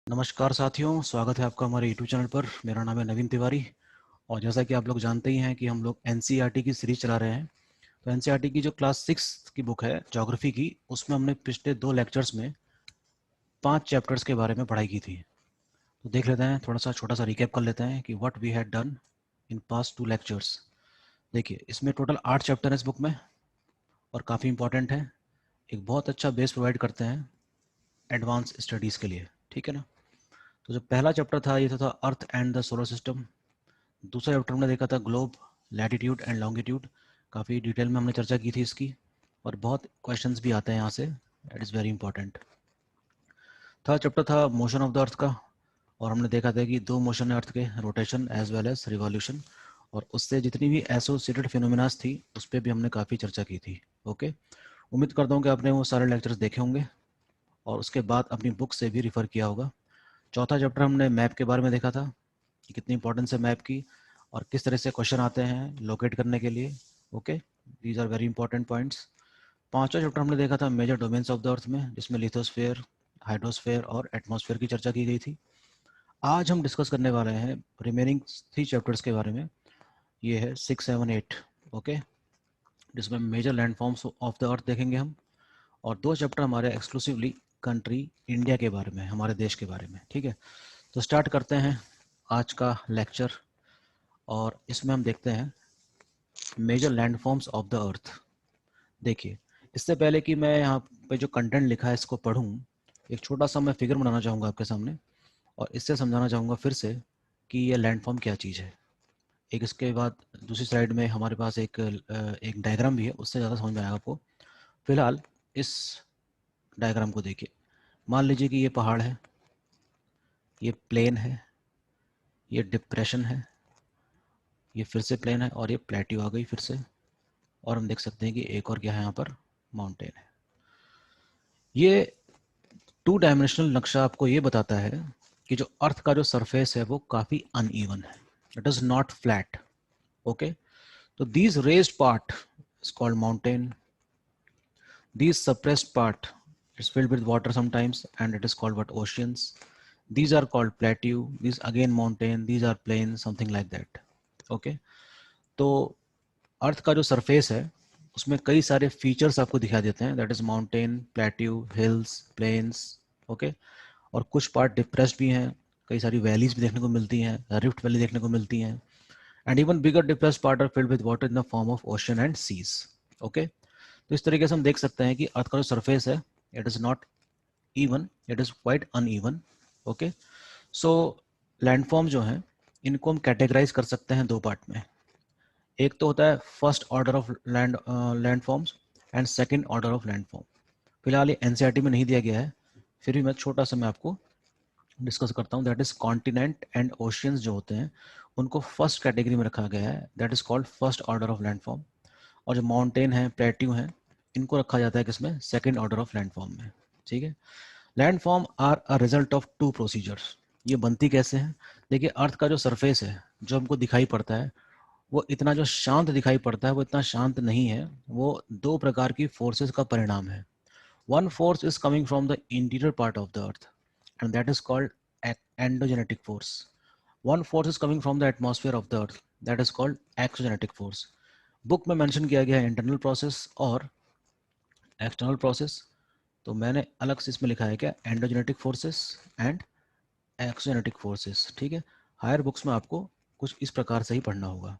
नमस्कार साथियों, स्वागत है आपका हमारे यूट्यूब चैनल पर। मेरा नाम है नवीन तिवारी और जैसा कि आप लोग जानते ही हैं कि हम लोग एनसीईआरटी की सीरीज चला रहे हैं। तो एनसीईआरटी की जो क्लास 6 की बुक है ज्योग्राफी की, उसमें हमने पिछले 2 लेक्चर्स में 5 चैप्टर्स के बारे में पढ़ाई की थी। तो देख लेते हैं, थोड़ा सा छोटा सा रिकैप कर लेते हैं कि what we had done in past 2 lectures. देखिए, इसमें टोटल 8 चैप्टर है इस बुक में और काफ़ी इंपॉर्टेंट है। एक बहुत अच्छा बेस प्रोवाइड करते हैं एडवांस स्टडीज़ के लिए, ठीक है ना। तो जो पहला चैप्टर था ये था earth and the solar system. दूसरा चैप्टर हमने देखा था ग्लोब, लैटिट्यूड एंड लॉन्गिट्यूड। काफ़ी डिटेल में हमने चर्चा की थी इसकी और बहुत क्वेश्चंस भी आते हैं यहाँ से, it is very important. Third chapter था मोशन ऑफ द अर्थ का और हमने देखा था कि 2 मोशन है अर्थ के, rotation as well as revolution, और उससे जितनी भी एसोसिएटेड फिनोमिनास थी उस पर भी हमने काफ़ी चर्चा की थी। ओके, उम्मीद करता हूँ कि आपने वो सारे लेक्चर्स देखे होंगे और उसके बाद अपनी बुक से भी रिफ़र किया होगा। चौथा चैप्टर हमने मैप के बारे में देखा था कि कितनी इंपॉर्टेंस है मैप की और किस तरह से क्वेश्चन आते हैं लोकेट करने के लिए। Okay, these are very important points. पांचवा चैप्टर हमने देखा था major domains of the earth में, जिसमें लिथोस्फेयर, हाइड्रोस्फेयर और एटमॉस्फेयर की चर्चा की गई थी। आज हम डिस्कस करने वाले हैं रिमेनिंग 3 चैप्टर्स के बारे में। ये है 6, 7, 8। ओके, जिसमें major landforms of the earth देखेंगे हम, और 2 चैप्टर हमारे एक्सक्लूसिवली कंट्री इंडिया के बारे में, हमारे देश के बारे में। ठीक है, तो स्टार्ट करते हैं आज का लेक्चर और इसमें हम देखते हैं major landforms of the earth. देखिए, इससे पहले कि मैं यहाँ पे जो कंटेंट लिखा है इसको पढूं, एक छोटा सा मैं फिगर बनाना चाहूँगा आपके सामने और इससे समझाना चाहूँगा फिर से कि ये लैंडफॉर्म क्या चीज़ है। एक इसके बाद दूसरी साइड में हमारे पास एक डायग्राम भी है, उससे ज़्यादा समझ में आएगा आपको। फिलहाल इस डायग्राम को देखिए। मान लीजिए कि ये पहाड़ है, ये प्लेन है, ये डिप्रेशन है, ये फिर से प्लेन है और ये प्लेट्यू आ गई फिर से, और हम देख सकते हैं कि एक और क्या है यहाँ पर, माउंटेन है। ये 2 डायमेंशनल नक्शा आपको ये बताता है कि जो अर्थ का जो सरफेस है वो काफ़ी अनइवन है, it is not flat. Okay, तो these raised part is called mountain, these suppressed part is filled with water sometimes and it is called what, oceans. These are called plateau, these again mountain, these are plains, something like that. Okay, तो अर्थ का जो surface है उसमें कई सारे features आपको दिखा देते हैं, that is mountain, plateau, hills, plains. Okay, और कुछ पार्ट डिप्रेस्ड भी हैं, कई सारी वैलीज भी देखने को मिलती हैं, रिफ्ट वैली देखने को मिलती हैं, and even bigger depressed part are filled with water in the form of ocean and seas. Okay, तो इस तरीके से हम देख सकते हैं कि अर्थ का जो सरफेस है it is not even, it is quite uneven. Okay, so landform जो है इनको हम कैटेगराइज कर सकते हैं 2 पार्ट में। एक तो होता है first order of landforms and second order of landform. फिलहाल ये एनसीईआरटी में नहीं दिया गया है, फिर भी मैं छोटा सा मैं आपको डिस्कस करता हूँ। That is continent and oceans जो होते हैं उनको फर्स्ट कैटेगरी में रखा गया है, that is called first order of landform. और जो माउंटेन है, प्लेट्यू है, इनको रखा जाता है किसमें, सेकंड ऑर्डर ऑफ लैंडफॉर्म में। ठीक है, landform are a result of 2 procedures. ये बनती कैसे हैं, देखिए अर्थ का जो सरफेस है जो हमको दिखाई पड़ता है वो इतना जो शांत दिखाई पड़ता है वो इतना शांत नहीं है, वो 2 प्रकार की फोर्सेस का परिणाम है। One force is coming from the interior part of the earth and that is called endogenetic force. One force is coming from the atmosphere of the earth, that is called exogenetic force. Book में mention किया गया है internal process और external process, तो मैंने अलग से इसमें लिखा है क्या, endogenetic forces and exogenetic forces. ठीक है, हायर बुक्स में आपको कुछ इस प्रकार से ही पढ़ना होगा।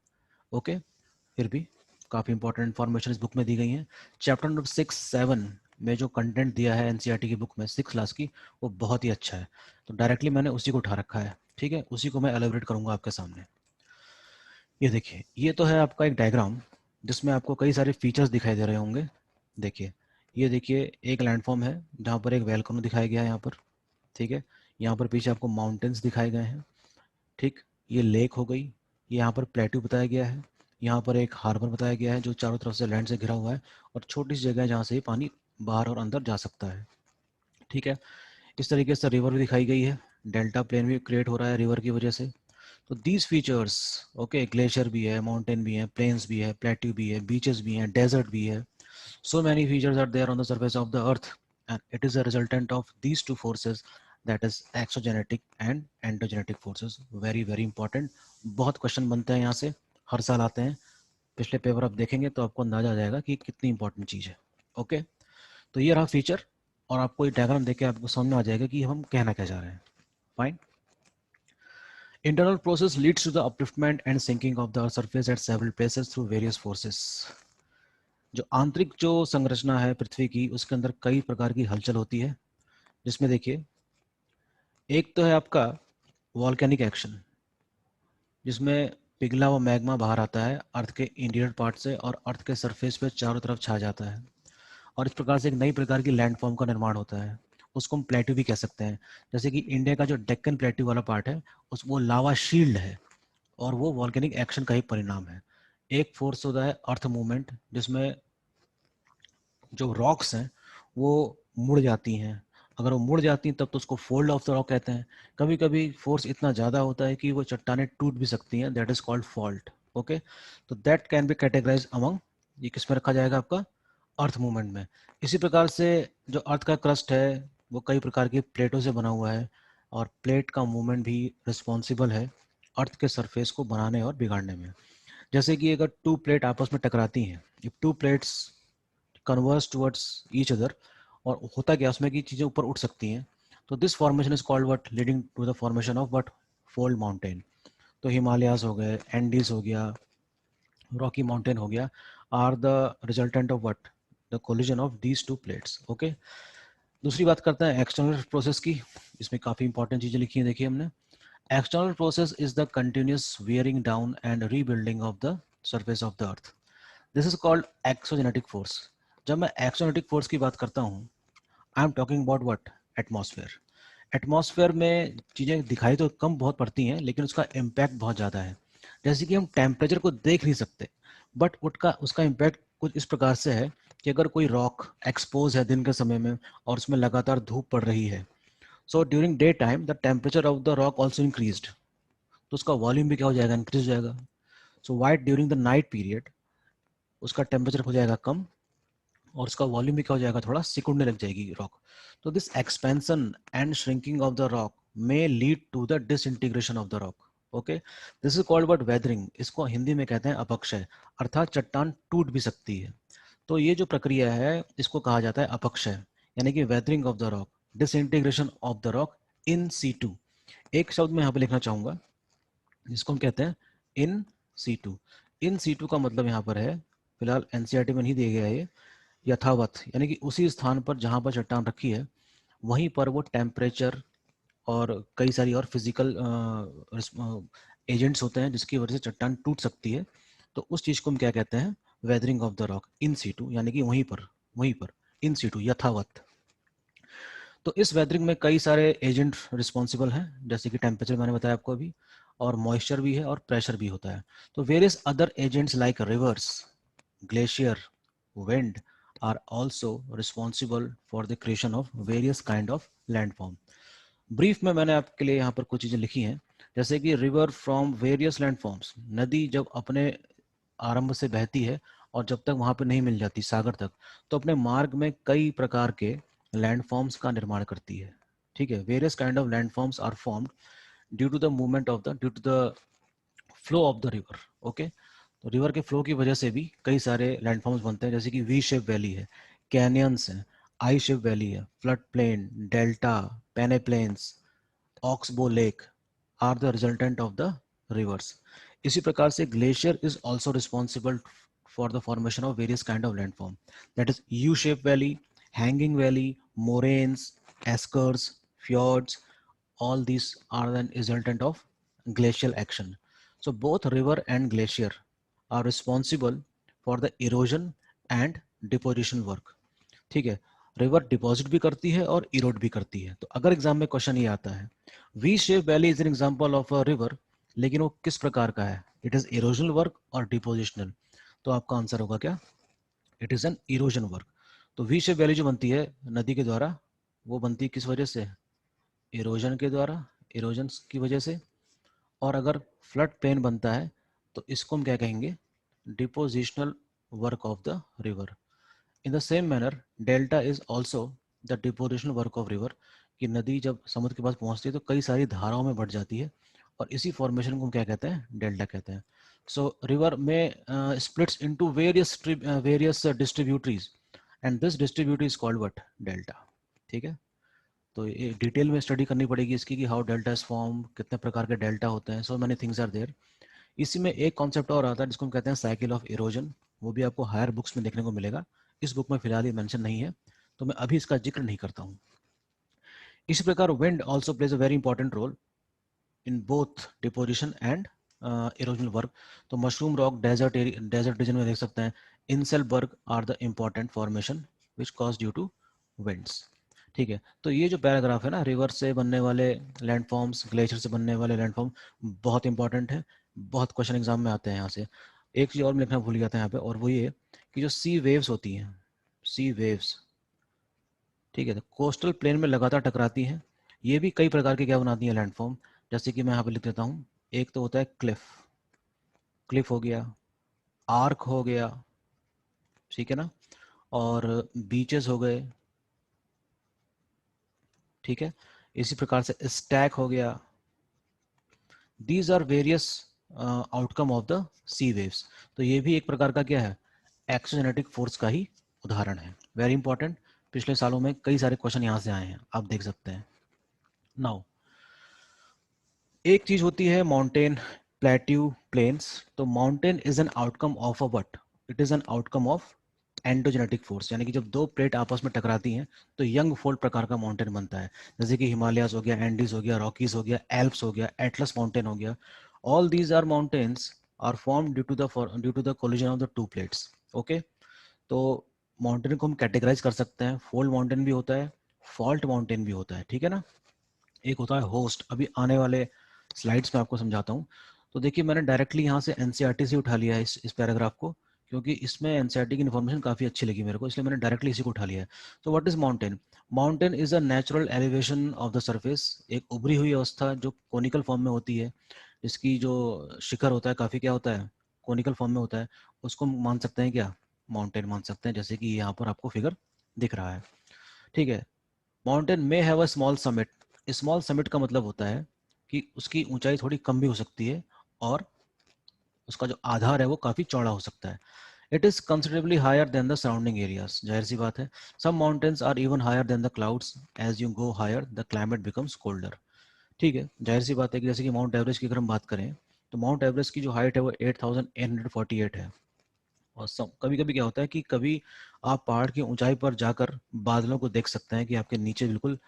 ओके, फिर भी काफ़ी इंपॉर्टेंट इन्फॉर्मेशन इस बुक में दी गई है। चैप्टर नंबर 6, 7 में जो कंटेंट दिया है एनसीईआरटी की बुक में 6 क्लास की, वो बहुत ही अच्छा है, तो डायरेक्टली मैंने उसी को उठा रखा है। ठीक है, उसी को मैं एलेबरेट करूंगा आपके सामने। ये देखिए, ये तो है आपका एक डायग्राम जिसमें आपको कई सारे फीचर्स दिखाई दे रहे होंगे। देखिए, ये देखिए एक लैंडफॉर्म है जहाँ पर एक वेलकनो दिखाया गया है यहाँ पर। ठीक है, यहाँ पर पीछे आपको माउंटेन्स दिखाए गए हैं। ठीक, ये लेक हो गई, ये यहाँ पर प्लेट्यू बताया गया है, यहाँ पर एक हार्बर बताया गया है जो चारों तरफ से लैंड से घिरा हुआ है और छोटी सी जगह है जहाँ से ये पानी बाहर और अंदर जा सकता है। ठीक है, इस तरीके से रिवर भी दिखाई गई है, डेल्टा प्लेन भी क्रिएट हो रहा है रिवर की वजह से। तो दीज फीचर्स, ओके, ग्लेशियर भी है, माउंटेन भी है, प्लेन्स भी है, प्लेट्यू भी है, बीचेस भी हैं, डेजर्ट भी है। So many features are there on the surface of the earth and it is a resultant of these 2 forces, that is exogenetic and endogenetic forces. Very very important, बहुत question बनते हैं यहाँ से, हर साल आते हैं। पिछले पेपर आप देखेंगे तो आपको अंदाजा आ जाएगा कि कितनी इंपॉर्टेंट चीज़ है। ओके, तो ये रहा फीचर, और आपको ये डायग्राम देख के आपको समझ में आ जाएगा कि हम कहना क्या चाह रहे हैं। Fine. Internal process leads to the upliftment and sinking of the earth surface at several places through various forces. जो आंतरिक जो संरचना है पृथ्वी की, उसके अंदर कई प्रकार की हलचल होती है, जिसमें देखिए एक तो है आपका वॉल्केनिक एक्शन, जिसमें पिघला हुआ मैग्मा बाहर आता है अर्थ के इंटीरियर पार्ट से और अर्थ के सरफेस पे चारों तरफ छा जाता है, और इस प्रकार से एक नई प्रकार की लैंडफॉर्म का निर्माण होता है। उसको हम प्लेट्यू भी कह सकते हैं। जैसे कि इंडिया का जो डेक्कन प्लेट्यू वाला पार्ट है, उस वो लावा शील्ड है, और वो वॉल्केनिक एक्शन का ही परिणाम है। एक फोर्स होता है अर्थ मूवमेंट, जिसमें जो रॉक्स हैं वो मुड़ जाती हैं। अगर वो मुड़ जाती हैं तब तो उसको फोल्ड ऑफ द रॉक कहते हैं। कभी कभी फोर्स इतना ज़्यादा होता है कि वो चट्टानें टूट भी सकती हैं, that is called fault. Okay, तो that can be categorise among, ये किस में रखा जाएगा आपका, अर्थ मूवमेंट में। इसी प्रकार से जो अर्थ का क्रस्ट है वो कई प्रकार की प्लेटों से बना हुआ है, और प्लेट का मूवमेंट भी रिस्पॉन्सिबल है अर्थ के सरफेस को बनाने और बिगाड़ने में। जैसे कि अगर टू प्लेट आपस में टकराती हैं, if two plates converse towards each other, और होता क्या उसमें कि चीज़ें ऊपर उठ सकती हैं, तो this formation is called what, leading to the formation of what, fold mountain. तो हिमालयास हो गए, एंडीज हो गया, रॉकी माउंटेन हो गया, are the resultant of what, the collision of these two plates. Okay, दूसरी बात करते हैं एक्सटर्नल प्रोसेस की। इसमें काफ़ी इंपॉर्टेंट चीज़ें लिखी हैं, देखिए हमने। External process is the continuous wearing down and rebuilding of the surface of the earth, this is called exogenetic force. जब मैं एक्सोजेनेटिक फोर्स की बात करता हूँ, I am talking about what, atmosphere. Atmosphere में चीज़ें दिखाई तो कम बहुत पड़ती हैं, लेकिन उसका इम्पैक्ट बहुत ज़्यादा है। जैसे कि हम टेम्परेचर को देख नहीं सकते, बट उसका उसका इम्पैक्ट कुछ इस प्रकार से है कि अगर कोई रॉक एक्सपोज है दिन के समय में और उसमें लगातार धूप पड़ रही है, so during day time the temperature of the rock also increased, तो उसका वॉल्यूम भी क्या हो जाएगा, इंक्रीज हो जाएगा। So white during the night period उसका टेम्परेचर हो जाएगा कम, और उसका वॉल्यूम भी क्या हो जाएगा, थोड़ा सिकुड़ने लग जाएगी रॉक। तो this expansion and shrinking of the rock may lead to the disintegration of the rock. Okay, this is called what, weathering. इसको हिंदी में कहते हैं अपक्षय, अर्थात चट्टान टूट भी सकती है। तो ये जो प्रक्रिया है इसको कहा जाता है अपक्षय, यानी कि weathering of the rock, disintegration of the rock in situ. एक शब्द में यहाँ पे लिखना चाहूंगा, जिसको हम कहते हैं इन सीटू। इन सीटू का मतलब यहाँ पर है, फिलहाल एनसीईआरटी में नहीं दिया गया है ये, यथावत, यानी कि उसी स्थान पर जहाँ पर चट्टान रखी है वहीं पर वो टेम्परेचर और कई सारी और फिजिकल एजेंट्स होते हैं जिसकी वजह से चट्टान टूट सकती है। तो उस चीज़ को हम क्या कहते हैं, weathering of the rock in situ, यानी कि वहीं पर इन सीटू, यथावत। तो इस वेदरिंग में कई सारे एजेंट रिस्पॉन्सिबल हैं, जैसे कि टेम्परेचर मैंने बताया आपको अभी, और मॉइस्चर भी है और प्रेशर भी होता है। तो various other agents like reverse, glacier, wind are also responsible for the creation of various kind of landform. Brief में मैंने आपके लिए यहाँ पर कुछ चीज़ें लिखी हैं, जैसे कि रिवर फ्रॉम वेरियस लैंडफॉर्म्स, नदी जब अपने आरंभ से बहती है और जब तक वहाँ पे नहीं मिल जाती सागर तक, तो अपने मार्ग में कई प्रकार के लैंडफॉर्म्स का निर्माण करती है। ठीक है, various kind of landforms are formed due to the movement of the, due to the flow of the river. Okay, तो रिवर के फ्लो की वजह से भी कई सारे लैंडफॉर्म्स बनते हैं, जैसे कि वी शेप वैली है, कैनियंस हैं, आई शेप वैली है, flood plain, delta, peneplains, oxbow lake are the resultant of the rivers. इसी प्रकार से glacier is also responsible for the formation of various kind of landform, that is U shape valley, hanging valley, moraines, eskers, fjords, all these are the resultant of glacial action. So both river and glacier are responsible for the erosion and deposition work. ठीक है, river deposit भी करती है और इरोड भी करती है। तो अगर एग्जाम में क्वेश्चन ये आता है, we shape valley is an example of a river, लेकिन वो किस प्रकार का है, इट इज इरोजनल वर्क और डिपोजिशनल, तो आपका आंसर होगा क्या, it is an erosion work. तो वी शेप वैली जो बनती है नदी के द्वारा, वो बनती है किस वजह से, इरोजन के द्वारा, इरोजन की वजह से। और अगर फ्लड प्लेन बनता है तो इसको हम क्या कहेंगे, depositional work of the river. In the same manner delta is also the depositional work of river, कि नदी जब समुद्र के पास पहुंचती है तो कई सारी धाराओं में बढ़ जाती है, और इसी फॉर्मेशन को हम क्या कहते हैं, डेल्टा कहते हैं. सो रिवर में splits into various distributaries, and this distributary is called what, delta. ठीक है. तो ये डिटेल में स्टडी करनी पड़ेगी इसकी कि हाउ डेल्टा इज फॉर्म, कितने प्रकार के डेल्टा होते हैं. So many things are there. इसी में एक कॉन्सेप्ट और आता है जिसको हम कहते हैं साइकिल ऑफ इरोजन. वो भी आपको हायर बुक्स में देखने को मिलेगा. इस बुक में फिलहाल ये मेंशन नहीं है, तो मैं अभी इसका जिक्र नहीं करता हूँ. इसी प्रकार wind also plays a very important role in both deposition and erosional work. तो मशरूम रॉक डेजर्ट रीजन में देख सकते हैं. Inselberg are the important formation which cause due to winds. ठीक है. तो ये जो पैराग्राफ है ना, रिवर से बनने वाले लैंडफॉर्म्स, ग्लेशियर से बनने वाले लैंडफॉर्म, बहुत इंपॉर्टेंट है. बहुत क्वेश्चन एग्जाम में आते हैं यहाँ से. एक चीज़ और मैं लिखना भूल गया था यहाँ पे, और वो ये कि जो सी वेव्स होती हैं, सी वेव्स, ठीक है, तो कोस्टल प्लेन में लगातार टकराती हैं. ये भी कई प्रकार के क्या बनाती हैं, लैंडफॉर्म. जैसे कि मैं यहाँ पे लिख देता हूँ. एक तो होता है क्लिफ, क्लिफ हो गया, आर्क हो गया, ठीक है ना, और बीचेस हो गए. ठीक है. इसी प्रकार से स्टैक हो गया. These are various outcome of the sea waves. तो ये भी एक प्रकार का क्या है, एक्सोजेनेटिक फोर्स का ही उदाहरण है. Very important. पिछले सालों में कई सारे क्वेश्चन यहाँ से आए हैं, आप देख सकते हैं. नाउ एक चीज होती है माउंटेन, प्लेट्यू, प्लेन्स. तो mountain is an outcome of a what, it is an outcome of endogenetic force. यानी कि जब दो प्लेट आपस में टकराती हैं तो यंग फोल्ड प्रकार का माउंटेन बनता है. जैसे कि हिमालयाज हो गया, एंडीज हो गया, रॉकीज हो गया, एल्प्स हो गया, एटलस माउंटेन हो गया. All these are mountains are form due to the collision of the two plates. Okay. तो माउंटेन को हम कैटेगराइज कर सकते हैं. फोल्ड माउंटेन भी होता है, फॉल्ट माउंटेन भी होता है. ठीक है ना. एक होता है होस्ट. अभी आने वाले स्लाइड्स में आपको समझाता हूँ. तो देखिए मैंने डायरेक्टली यहाँ से एनसीईआरटी से उठा लिया है इस पैराग्राफ को, क्योंकि इसमें एनसीईआरटी की इन्फॉर्मेशन काफ़ी अच्छी लगी मेरे को, इसलिए मैंने डायरेक्टली इसी को उठा लिया है. तो what is mountain? Mountain is a natural elevation of the surface. एक उभरी हुई अवस्था जो कोनिकल फॉर्म में होती है, जिसकी जो शिखर होता है काफ़ी क्या होता है, कोनिकल फॉर्म में होता है. उसको मान सकते हैं क्या, माउंटेन मान सकते हैं. जैसे कि यहाँ पर आपको फिगर दिख रहा है. ठीक है. माउंटेन में have a small summit. Small summit का मतलब होता है कि उसकी ऊंचाई थोड़ी कम भी हो सकती है, और उसका जो आधार है वो काफ़ी चौड़ा हो सकता है. It is considerably higher than the surrounding areas. जाहिर सी बात है. Some mountains are even higher than the clouds. As you go higher the climate becomes colder. ठीक है. जाहिर सी बात है कि जैसे कि माउंट एवरेस्ट की अगर हम बात करें, तो माउंट एवरेस्ट की जो हाइट है वो 8848 है. और कभी कभी क्या होता है कि कभी आप पहाड़ की ऊंचाई पर जाकर बादलों को देख सकते हैं कि आपके नीचे बिल्कुल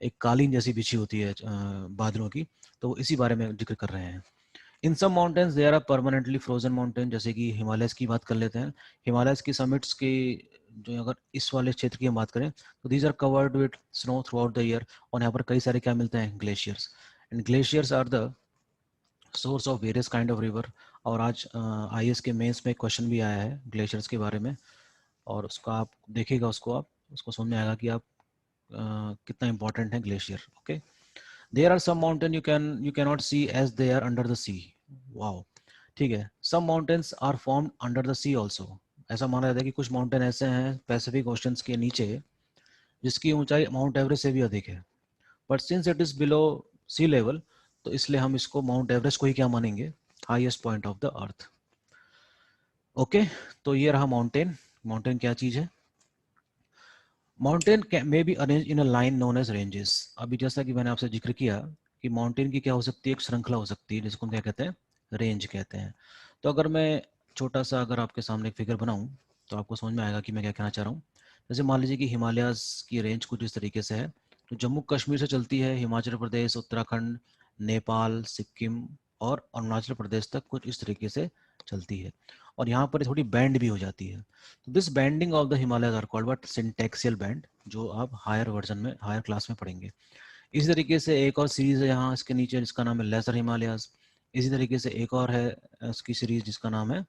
एक कालीन जैसी बिछी होती है बादलों की. तो वो इसी बारे में जिक्र कर रहे हैं. In some mountains there are permanently frozen mountain. जैसे कि हिमालयस की बात कर लेते हैं. हिमालयस की समिट्स की जो, अगर इस वाले क्षेत्र की हम बात करें, तो these are covered with snow throughout the year. और यहाँ पर कई सारे क्या मिलते हैं, glaciers. And glaciers are the source of various kind of river. और आज आईएएस के मेंस में क्वेश्चन भी आया है ग्लेशियर्स के बारे में, और उसका आप देखिएगा, आप उसको समझ में आएगा कि आप कितना इंपॉर्टेंट है glacier. Okay. There are some mountain you cannot see as they are under the sea. Wow. ठीक है. Some mountains are formed under the sea also. ऐसा माना जाता है कि कुछ माउंटेन ऐसे हैं पैसिफिक ओशंस के नीचे जिसकी ऊंचाई माउंट एवरेस्ट से भी अधिक है. But since it is below sea level, तो इसलिए हम इसको माउंट एवरेस्ट को ही क्या मानेंगे, highest point of the earth. Okay. तो ये रहा माउंटेन. माउंटेन क्या चीज है? Mountain may be arrange in a line known as ranges. अभी जैसा कि मैंने आपसे जिक्र किया कि माउंटेन की क्या हो सकती है, एक श्रृंखला हो सकती है, जिसको हम क्या कहते हैं, रेंज कहते हैं. तो अगर मैं छोटा सा अगर आपके सामने एक फिगर बनाऊं, तो आपको समझ में आएगा कि मैं क्या कहना चाह रहा हूँ. जैसे मान लीजिए कि हिमालयाज की रेंज कुछ इस तरीके से है. तो जम्मू कश्मीर से चलती है हिमाचल प्रदेश, उत्तराखंड, नेपाल, सिक्किम और अरुणाचल प्रदेश तक कुछ इस तरीके से चलती है. और यहाँ पर थोड़ी बैंड भी हो जाती है. तो this banding of the Himalayas are called what, syntaxial band, जो आप हायर वर्जन में, हायर क्लास में पढ़ेंगे. इसी तरीके से एक और सीरीज है यहाँ इसके नीचे जिसका नाम है लेसर हिमालयाज. इसी तरीके से एक और है इसकी सीरीज जिसका नाम है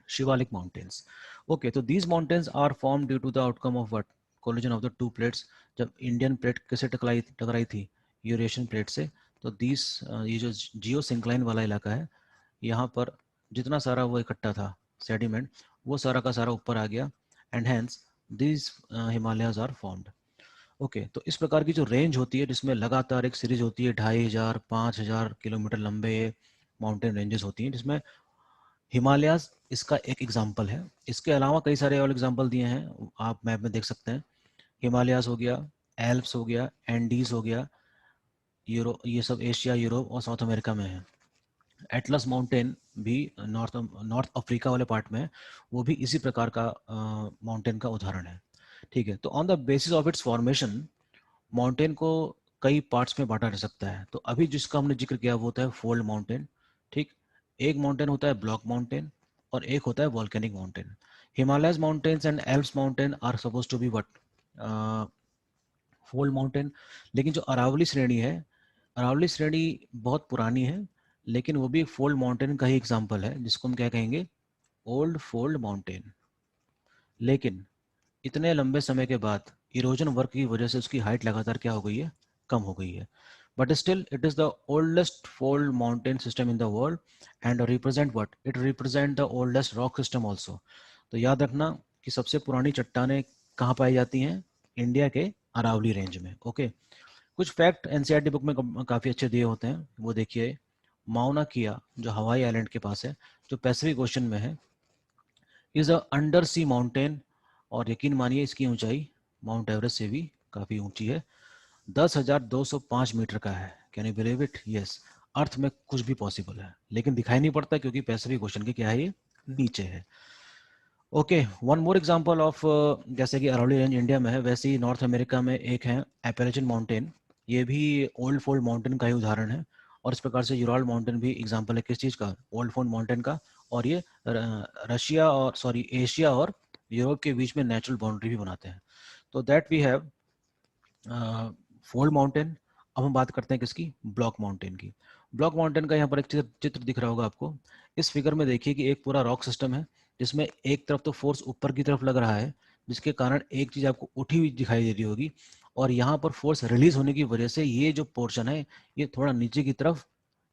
शिवालिक माउंटेन्स. ओके. तो these mountains are form due to the outcome of what, collision of the two plates. जब इंडियन प्लेट किससे टकराई थी, यूरेशियन प्लेट से. तो दीज ये जो जियो सिंक्लाइन वाला इलाका है, यहाँ पर जितना सारा वो इकट्ठा था सेडिमेंट, वो सारा का सारा ऊपर आ गया. And hence these Himalayas are formed. Okay, तो इस प्रकार की जो रेंज होती है जिसमें लगातार एक सीरीज होती है 2500 5000 किलोमीटर लंबे माउंटेन रेंजेस होती हैं, जिसमें हिमालयाज इसका एक एग्जाम्पल है। इसके अलावा कई सारे और एग्जाम्पल दिए हैं, आप मैप में देख सकते हैं। हिमालयाज हो गया, एल्प्स हो गया, एंडीज हो गया, ये सब एशिया, यूरोप और साउथ अमेरिका में है। एटलस माउंटेन भी नॉर्थ नॉर्थ अफ्रीका वाले पार्ट में है, वो भी इसी प्रकार का माउंटेन का उदाहरण है। ठीक है, तो on the basis of its formation mountain को कई पार्ट्स में बांटा जा सकता है। तो अभी जिसका हमने जिक्र किया वो होता है फोल्ड माउंटेन। ठीक, एक माउंटेन होता है ब्लॉक माउंटेन और एक होता है volcanic mountain. Himalayas mountains and Alps mountain are suppose to be what, fold mountain. लेकिन जो अरावली श्रेणी है, अरावली श्रेणी बहुत पुरानी है, लेकिन वो भी एक फोल्ड माउंटेन का ही एग्जाम्पल है, जिसको हम क्या कहेंगे, ओल्ड फोल्ड माउंटेन। लेकिन इतने लंबे समय के बाद इरोजन वर्क की वजह से उसकी हाइट लगातार क्या हो गई है, कम हो गई है। But still it is the oldest fold mountain system in the world and represent what, it represent the oldest rock system also. तो याद रखना कि सबसे पुरानी चट्टानें कहाँ पाई जाती हैं, इंडिया के अरावली रेंज में। ओके, कुछ फैक्ट एनसीईआरटी बुक में काफ़ी अच्छे दिए होते हैं, वो देखिए। माउना किया जो हवाई आइलैंड के पास है, जो पैसिफिक ओशन में है, is a under sea mountain. और यकीन मानिए इसकी ऊंचाई माउंट एवरेस्ट से भी काफ़ी ऊंची है, 10,205 मीटर का है। Can you believe it? Yes, earth में कुछ भी पॉसिबल है, लेकिन दिखाई नहीं पड़ता क्योंकि पैसिफिक ओशन के क्या है, ये नीचे है। Okay, one more example of, जैसे कि अरावली रेंज इंडिया में है, वैसे ही नॉर्थ अमेरिका में एक है एपेरेचिन माउंटेन। ये भी ओल्ड फोल्ड माउंटेन का ही उदाहरण है। और इस प्रकार से यूराल माउंटेन भी एग्जांपल है किस चीज़ का, ओल्ड फोल्ड माउंटेन का। और ये रशिया और सॉरी एशिया और यूरोप के बीच में नेचुरल बाउंड्री भी बनाते हैं। तो that we have fold mountain. अब हम बात करते हैं किसकी, ब्लॉक माउंटेन की। ब्लॉक माउंटेन का यहाँ पर एक चित्र दिख रहा होगा आपको। इस फिगर में देखिए कि एक पूरा रॉक सिस्टम है, जिसमें एक तरफ तो फोर्स ऊपर की तरफ लग रहा है, जिसके कारण एक चीज़ आपको उठी हुई दिखाई दे रही होगी, और यहाँ पर फोर्स रिलीज होने की वजह से ये जो पोर्शन है ये थोड़ा नीचे की तरफ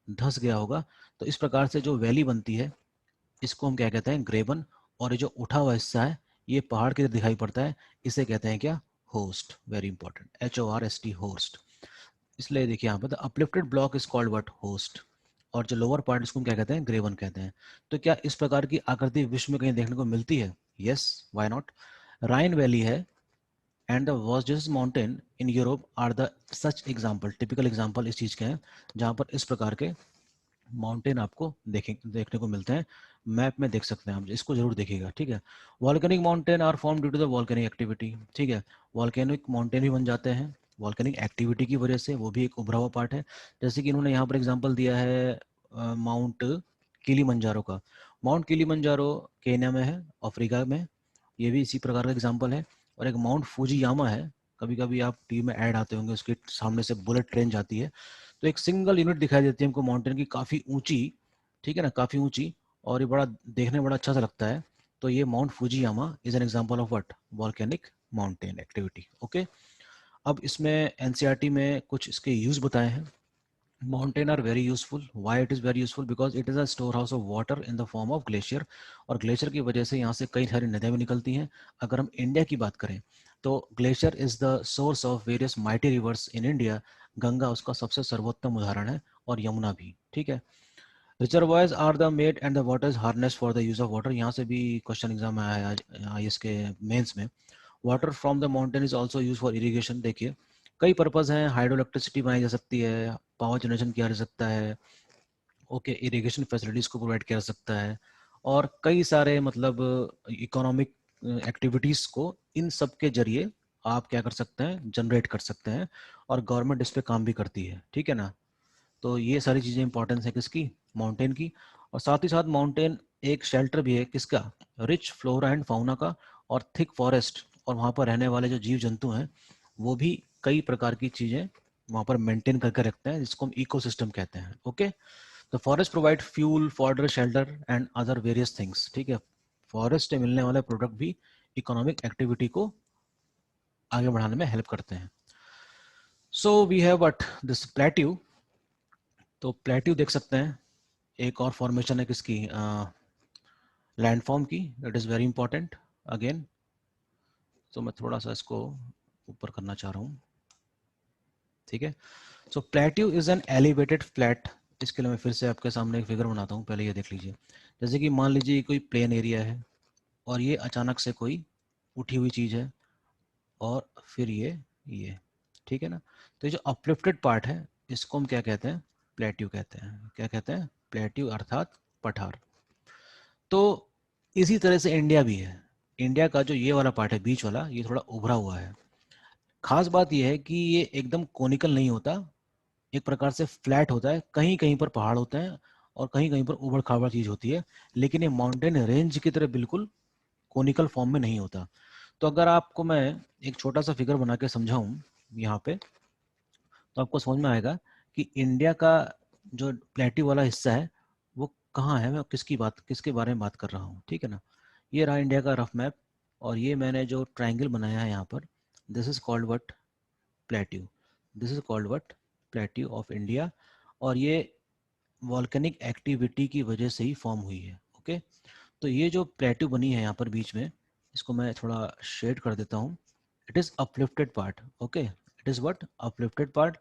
धंस गया होगा। तो इस प्रकार से जो वैली बनती है इसको हम क्या कहते हैं, ग्रेबन। और ये जो उठा हुआ हिस्सा है ये पहाड़ की तरह दिखाई पड़ता है, इसे कहते हैं क्या, host. Very important, HORST, host. इसलिए देखिए यहाँ पर uplifted block is called what, host. और जो लोअर पार्ट इसको हम क्या कहते हैं, ग्रेवन कहते हैं। तो क्या इस प्रकार की आकृति विश्व में कहीं देखने को मिलती है? Yes, why not. Rhine valley है and the Vosges mountain in Europe are the such example, typical example इस चीज़ के हैं, जहाँ पर इस प्रकार के माउंटेन आपको देखने को मिलते हैं। मैप में देख सकते हैं आप, इसको जरूर देखिएगा। ठीक है, volcanic mountain are form due to the volcanic activity. ठीक है, वॉल्केनिक माउंटेन भी बन जाते हैं वॉल्केनिक एक्टिविटी की वजह से, वो भी एक उभरा हुआ पार्ट है। जैसे कि इन्होंने यहाँ पर एग्जांपल दिया है माउंट किलीमंजारो का। माउंट किलीमंजारो केन्या में है, अफ्रीका में, ये भी इसी प्रकार का एग्जाम्पल है। और एक माउंट फूजियामा है, कभी कभी आप टीवी में ऐड आते होंगे, उसके सामने से बुलेट ट्रेन जाती है, तो एक सिंगल यूनिट दिखाई देती है हमको माउंटेन की, काफ़ी ऊंची। ठीक है ना, काफ़ी ऊंची, और ये बड़ा देखने में बड़ा अच्छा सा लगता है। तो ये mount Fujiyama is an example of what, volcanic mountain activity. Okay, अब इसमें एनसीईआरटी में कुछ इसके यूज बताए हैं। Mountain are very useful. Why it is very useful? Because it is a storehouse of water in the form of glacier. और glacier की वजह से यहाँ से कई सारी नदियाँ भी निकलती हैं। अगर हम इंडिया की बात करें तो glacier is the source of various mighty reverse in India. Ganga उसका सबसे सर्वोत्तम उदाहरण है, और यमुना भी। ठीक है, reservoirs are the made and the water is harness for the use of water. यहाँ से भी क्वेश्चन एग्जाम में आया है IAS के मेंस में। Water from the mountain is also use for irrigation. देखिए कई पर्पज हैं, हाइड्रो इलेक्ट्रिसिटी बनाई जा सकती है, पावर जनरेशन किया जा सकता है, ओके, इरिगेशन फैसिलिटीज को प्रोवाइड किया जा सकता है, और कई सारे मतलब इकोनॉमिक एक्टिविटीज को इन सब के जरिए आप क्या कर सकते हैं, जनरेट कर सकते हैं, और गवर्नमेंट इस पे काम भी करती है। ठीक है ना, तो ये सारी चीज़ें इंपॉर्टेंस है किसकी, माउंटेन की। और साथ ही साथ माउंटेन एक शेल्टर भी है किसका, रिच फ्लोरा एंड फाउना का, और थिक फॉरेस्ट, और वहाँ पर रहने वाले जो जीव जंतु हैं वो भी कई प्रकार की चीज़ें वहाँ पर मेंटेन करके रखते हैं, जिसको हम इकोसिस्टम कहते हैं। ओके, तो forest provide fuel, fodder, shelter and other various things. ठीक है, फॉरेस्ट से मिलने वाले प्रोडक्ट भी इकोनॉमिक एक्टिविटी को आगे बढ़ाने में हेल्प करते हैं। So we have what, this plateau. तो प्लेट्यू देख सकते हैं, एक और फॉर्मेशन है किसकी, लैंडफॉर्म की। It is very important again. तो मैं थोड़ा सा इसको ऊपर करना चाह रहा हूँ, ठीक है। So plateau is an elevated flat, इसके लिए मैं फिर से आपके सामने एक फिगर बनाता हूँ, पहले ये देख लीजिए। जैसे कि मान लीजिए कोई प्लेन एरिया है और ये अचानक से कोई उठी हुई चीज़ है और फिर ये ठीक है ना। तो ये जो अपलिफ्टेड पार्ट है इसको हम क्या कहते हैं, प्लेट्यू कहते हैं। क्या कहते हैं, प्लेट्यू अर्थात पठार। तो इसी तरह से इंडिया भी है। इंडिया का जो ये वाला पार्ट है बीच वाला, ये थोड़ा उभरा हुआ है। खास बात यह है कि ये एकदम कोनिकल नहीं होता, एक प्रकार से फ्लैट होता है। कहीं कहीं पर पहाड़ होते हैं और कहीं कहीं पर उबड़ खाबड़ चीज होती है, लेकिन ये माउंटेन रेंज की तरह बिल्कुल कोनिकल फॉर्म में नहीं होता। तो अगर आपको मैं एक छोटा सा फिगर बना के समझाऊं यहाँ पे, तो आपको समझ में आएगा कि इंडिया का जो प्लेट्यू वाला हिस्सा है वो कहाँ है, मैं किसके बारे में बात कर रहा हूँ, ठीक है ना। ये रहा इंडिया का रफ मैप, और ये मैंने जो ट्राइंगल बनाया है यहाँ पर, this is called what, plateau. This is called what, plateau of India. और ये वॉल्केनिक एक्टिविटी की वजह से ही फॉर्म हुई है, ओके। तो ये जो प्लेट्यू बनी है यहाँ पर बीच में, इसको मैं थोड़ा शेड कर देता हूँ। It is uplifted part, okay, it is what, uplifted part.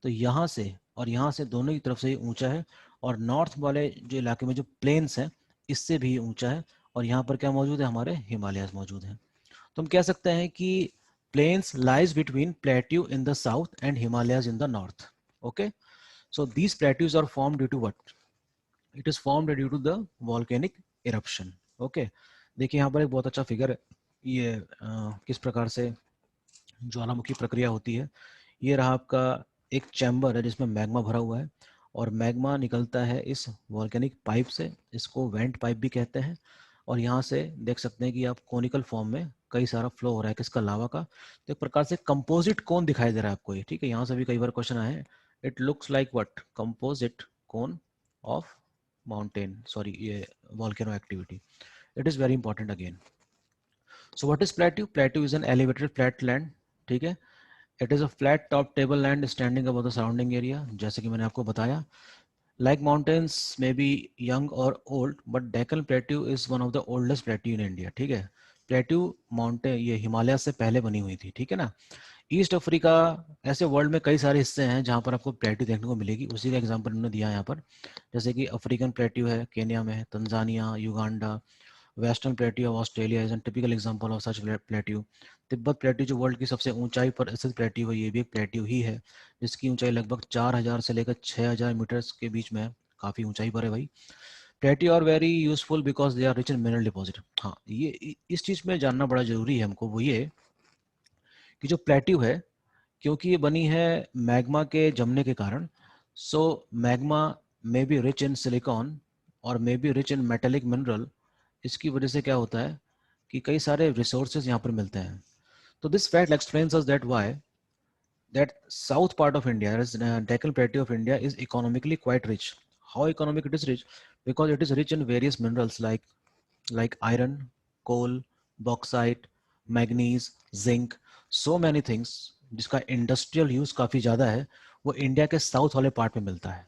तो यहाँ से और यहाँ से दोनों की तरफ से ये ऊंचा है, और नॉर्थ वाले जो इलाके में जो प्लेन्स हैं इससे भी ऊंचा है। और यहाँ पर क्या मौजूद है, हमारे हिमालयाज मौजूद हैं। तो हम कह सकते हैं कि plains lies between plateau in the south and Himalayas in the north, okay. So these plateaus are form due to what, it is formed due to the volcanic eruption, okay. देखिए यहाँ पर एक बहुत अच्छा फिगर है, ये किस प्रकार से ज्वालामुखी प्रक्रिया होती है। ये रहा आपका एक चैम्बर है जिसमें मैग्मा भरा हुआ है, और मैग्मा निकलता है इस वॉल्केनिक पाइप से, इसको वेंट पाइप भी कहते हैं। और यहाँ से देख सकते हैं कि आप कोनिकल फॉर्म में कई सारा फ्लो हो रहा है किसका, लावा का। तो एक प्रकार से कंपोजिट कोन दिखाई दे रहा है आपको ये, ठीक है। यहाँ से भी कई बार क्वेश्चन आए हैं, it looks like what, composite cone of mountain, sorry ये volcano activity. It is very important again. So what is plateau? Plateau is an elevated flat land, ठीक है। It is a flat top table land standing above the surrounding area, जैसे कि मैंने आपको बताया। Like mountains may be young or old, but Deccan Plateau is one of the oldest plateau in India, ठीक है। Plateau mountain ये हिमालय से पहले बनी हुई थी, ठीक है ना। ईस्ट अफ्रीका, ऐसे वर्ल्ड में कई सारे हिस्से हैं जहाँ पर आपको प्लेट्यू देखने को मिलेगी, उसी का एग्जांपल उन्होंने दिया है यहाँ पर। जैसे कि अफ्रीकन प्लेट्यू है, केन्या में है, Tanzania, Uganda. Western plateau of Australia is an typical example of such plateau. Tibet plateau जो वर्ल्ड की सबसे ऊंचाई पर स्थित प्लेट्यू है, ये भी एक प्लेट्यू ही है, जिसकी ऊंचाई लगभग 4000 से लेकर 6000 मीटर के बीच में है। काफ़ी ऊंचाई पर है भाई। Plateau are very useful because they are rich in mineral deposit. हाँ, ये इस चीज़ में जानना बड़ा जरूरी है हमको, वो ये कि जो प्लेट्यू है, क्योंकि ये बनी है मैग्मा के जमने के कारण, so magma may be rich in silicon और may be rich in metallic mineral. इसकी वजह से क्या होता है कि कई सारे रिसोर्सेज यहाँ पर मिलते हैं। तो this fact explains us that why that south part of India, as Deccan Plateau of India, is economically quite rich. How economic it is rich? Because it is rich in various minerals like iron, coal, bauxite, manganese, zinc, so many things जिसका industrial use काफी ज्यादा है, वो India के south वाले part में मिलता है,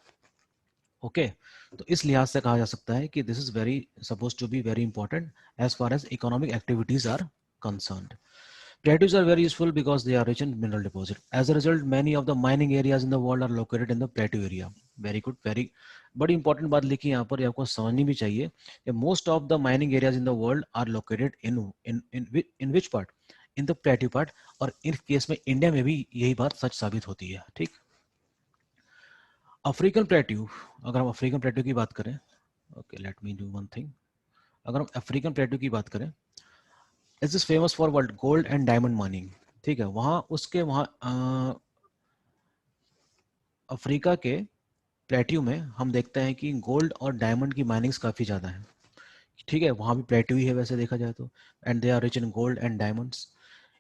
ओके। तो इस लिहाज से कहा जा सकता है कि this is very suppose to be very important as far as economic activities are concerned. Plateaus are very useful because they are rich in mineral deposit. As a result, many of the mining areas in the world are located in the plateau area. Very good, very बड़ी important बात लिखी यहाँ पर, ये आपको समझनी भी चाहिए। Most of the mining areas in the world are located in which part, in the plateau part. और इस केस में इंडिया में भी यही बात सच साबित होती है, ठीक। अफ्रीकन प्लेट्यू, अगर हम अफ्रीकन प्लेट्यू की बात करें, okay let me do one thing. अगर हम अफ्रीकन प्लेट्यू की बात करें, is is famous for world gold and diamond mining, ठीक है। वहाँ उसके वहाँ अफ्रीका के प्लेट्यू में हम देखते हैं कि गोल्ड और डायमंड की माइनिंग्स काफ़ी ज़्यादा है, ठीक है। वहाँ भी प्लेट्यू ही है वैसे देखा जाए तो, and they are rich in gold and diamonds.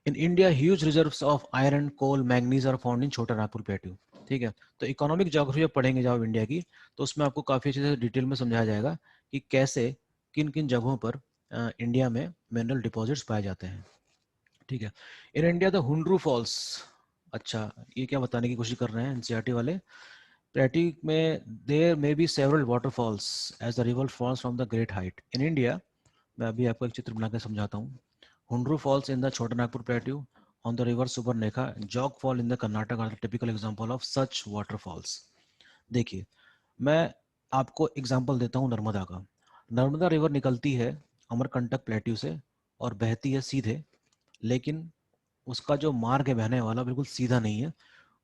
In India huge reserves of iron, coal, manganese are found in Chota Nagpur plateau, ठीक है। तो इकोनॉमिक ज्योग्राफी जब पढ़ेंगे जब इंडिया की, तो उसमें आपको काफ़ी अच्छे से डिटेल में समझाया जाएगा कि कैसे किन किन जगहों पर इंडिया में मिनरल डिपॉजिट्स पाए जाते हैं, ठीक है। In India the Hundru falls, अच्छा ये क्या बताने की कोशिश कर रहे हैं एनसीईआरटी वाले, प्लेट्यू में there may be several waterfalls as the river falls from the great height in India. मैं अभी आपको एक चित्र बना के समझाता हूँ। हुंड्रू फॉल्स इन द छोटा Nagpur plateau, on the river Subarnekha, Jog Fall in the Karnataka are the typical example of such waterfalls. देखिए, मैं आपको एग्जांपल देता हूँ नर्मदा का। नर्मदा रिवर निकलती है अमरकंटक प्लेट्यू से और बहती है सीधे, लेकिन उसका जो मार्ग है बहने वाला बिल्कुल सीधा नहीं है।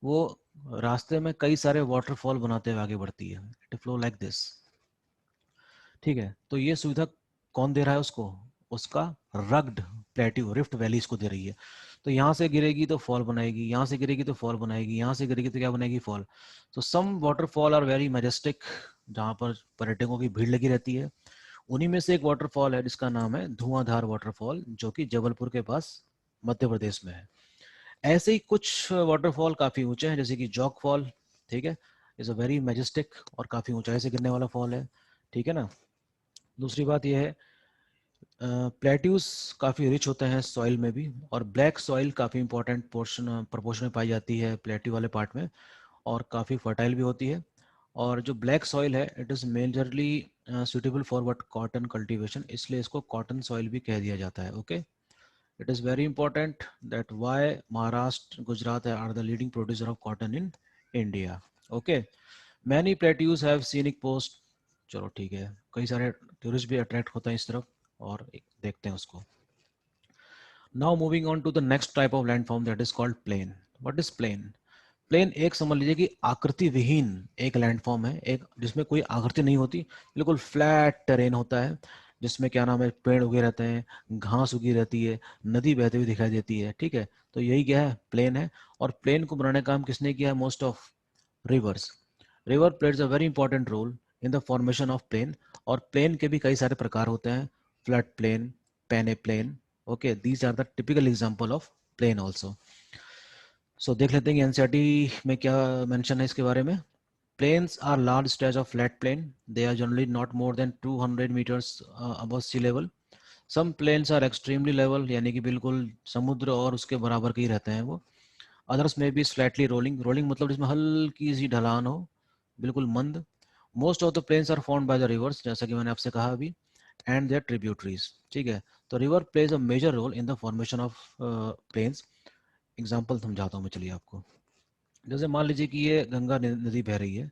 वो रास्ते में कई सारे वाटरफॉल बनाते हुए आगे बढ़ती है। It flow like this. ठीक है, तो ये सुविधा कौन दे रहा है उसको? उसका रग्ड प्लेट्यू, रिफ्ट वैली इसको दे रही है। तो यहाँ से गिरेगी तो फॉल बनाएगी, यहाँ से गिरेगी तो फॉल बनाएगी, यहाँ से गिरेगी तो क्या बनाएगी? फॉल। तो सम वाटरफॉल आर वेरी मैजेस्टिक, जहाँ पर पर्यटकों की भीड़ लगी रहती है। उन्हीं में से एक वाटरफॉल है जिसका नाम है धुआंधार वाटरफॉल, जो कि जबलपुर के पास मध्य प्रदेश में है। ऐसे ही कुछ वाटरफॉल काफी ऊंचे हैं, जैसे कि जॉग फॉल। ठीक है, इज अ वेरी मैजेस्टिक और काफी ऊंचाई से गिरने वाला फॉल है। ठीक है ना। दूसरी बात यह है, प्लेट्यूज काफ़ी रिच होते हैं सॉइल में भी, और ब्लैक सॉइल काफ़ी इंपॉर्टेंट पोर्शन प्रपोर्शन में पाई जाती है प्लेट्यू वाले पार्ट में, और काफ़ी फर्टाइल भी होती है। और जो ब्लैक सॉइल है it is majorly suitable for what cotton cultivation, इसलिए इसको कॉटन सॉइल भी कह दिया जाता है। Okay, it is very important that why Maharashtra Gujarat are the leading producer of cotton in India. Okay, many plateaus have scenic post. चलो ठीक है, कई सारे टूरिस्ट भी अट्रैक्ट होते हैं इस तरफ, और देखते हैं उसको। Now moving on to the next type of landform, that is called plain. What is plain? Plain एक समझ लीजिए कि आकृति विहीन एक लैंडफॉर्म है, एक जिसमें कोई आकृति नहीं होती, बिल्कुल फ्लैट टेरेन होता है, जिसमें क्या नाम है, पेड़ उगे रहते हैं, घास उगी रहती है, नदी बहती हुई दिखाई देती है। ठीक है, तो यही क्या है? प्लेन है। और प्लेन को बनाने का काम किसने किया है? Most of rivers. River plays a very important role in the formation of plain. और प्लेन के भी कई सारे प्रकार होते हैं, flood plain, peneplain. Okay, these are the typical example of plain also. So देख लेते हैं कि एनसीईआरटी में क्या मेंशन है इसके बारे में। Plains are large stretch of flat plain, they are generally not more than 200 meters above sea level. Some plains are extremely level, यानी कि बिल्कुल समुद्र और उसके बराबर के ही रहते हैं वो। अदर्स में भी स्लाइटली रोलिंग, रोलिंग मतलब जिसमें हल्की सी ढलान हो, बिल्कुल मंद। Most of the plains are formed by the rivers, जैसा कि मैंने आपसे कहा अभी, एंड देयर ट्रिब्यूटरीज। ठीक है, तो river plays a major role in the formation of plains. Example समझाता हूँ मैं, चलिए आपको। जैसे मान लीजिए कि ये गंगा नदी बह रही है,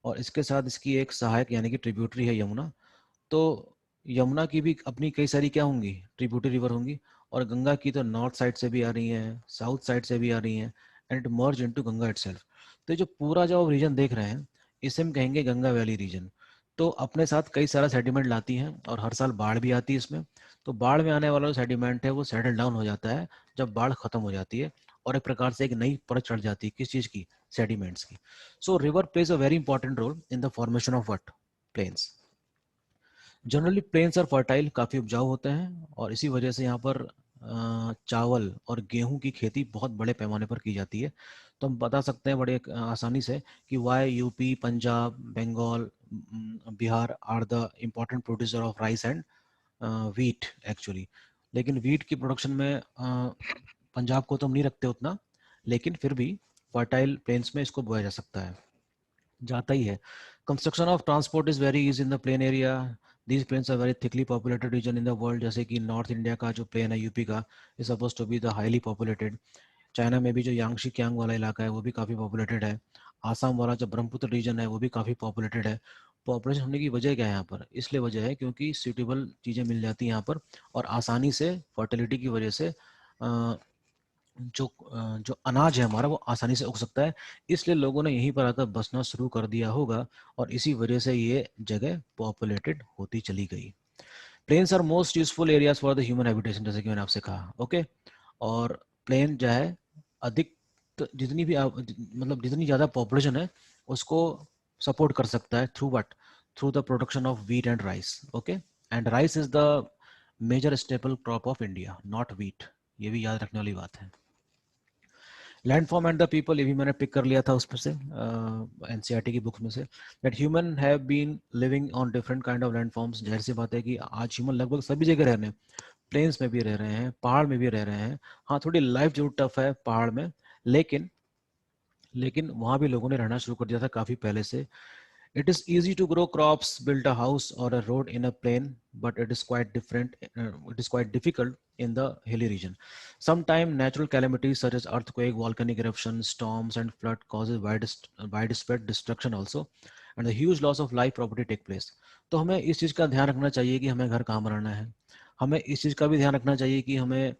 और इसके साथ इसकी एक सहायक यानी कि ट्रिब्यूटरी है यमुना। तो यमुना की भी अपनी कई सारी क्या होंगी? ट्रिब्यूटरी रिवर होंगी। और गंगा की तो नॉर्थ साइड से भी आ रही हैं, साउथ साइड से भी आ रही हैं, and it merge into Ganga itself. तो ये जो पूरा जो रीजन देख रहे हैं, इसे हम कहेंगे गंगा वैली रीजन। तो अपने साथ कई सारा सेडिमेंट लाती हैं, और हर साल बाढ़ भी आती है इसमें। तो बाढ़ में आने वाला जो सेडिमेंट है वो सेटल डाउन हो जाता है जब बाढ़ खत्म हो जाती है, और एक प्रकार से एक नई परत चढ़ जाती है। किस चीज़ की? सेडिमेंट्स की। So river plays a very important role in the formation of what? Plains. Generally plains और फर्टाइल काफ़ी उपजाऊ होते हैं, और इसी वजह से यहाँ पर चावल और गेहूं की खेती बहुत बड़े पैमाने पर की जाती है। तो हम बता सकते हैं बड़े आसानी से कि why UP, Punjab, Bengal, Bihar are the important producer of rice and wheat actually. लेकिन वीट की प्रोडक्शन में पंजाब को तो हम नहीं रखते उतना, लेकिन फिर भी फर्टाइल प्लेन्स में इसको बोया जा सकता है, जाता ही है। Construction of transport is very is in the plain area. These plains are very thickly populated region in the world. जैसे कि नॉर्थ इंडिया का जो प्लेन है यूपी का, is suppose to be the highly populated. China में भी जो यांगशी Kiang वाला इलाका है वो भी काफ़ी पॉपुलेटेड है। आसाम वाला जो ब्रह्मपुत्र रीजन है वो भी काफ़ी पॉपुलेटेड है। पॉपुलेशन होने की वजह क्या है यहाँ पर? इसलिए वजह है क्योंकि सूटेबल चीज़ें मिल जाती हैं यहाँ पर, और आसानी से फर्टिलिटी की वजह से जो अनाज है हमारा वो आसानी से उग सकता है। इसलिए लोगों ने यहीं पर आकर बसना शुरू कर दिया होगा, और इसी वजह से ये जगह पॉपुलेटेड होती चली गई। Plains are most useful areas for the human habitation, जैसे कि मैंने आपसे कहा। ओके, और प्लेन जो है अधिक, जितनी भी मतलब जितनी ज़्यादा पॉपुलेशन है उसको सपोर्ट कर सकता है। Through what? Through the production of wheat and rice. Okay, and rice is the major staple crop of India, not wheat. ये भी याद रखने वाली बात है। लैंडफॉर्म एंड द पीपल, ये भी मैंने पिक कर लिया था उसमें से, एनसीईआरटी की बुक में से। That human have been living on different kind of landforms. जाहिर सी बात है कि आज ह्यूमन लगभग सभी जगह रह रहे हैं। प्लेन्स में भी रह रहे हैं, पहाड़ में भी रह रहे हैं। हाँ, थोड़ी लाइफ जरूर टफ है पहाड़ में, लेकिन वहाँ भी लोगों ने रहना शुरू कर दिया था काफ़ी पहले से। It is easy to grow crops, build a house or a road in a plain, but it is quite difficult in the hilly region. Sometimes natural calamities such as earthquake, volcanic eruption, storms and flood causes widespread destruction also, and the huge loss of life property take place. तो हमें इस चीज़ का ध्यान रखना चाहिए कि हमें घर कहाँ बनाना है। हमें इस चीज़ का भी ध्यान रखना चाहिए कि हमें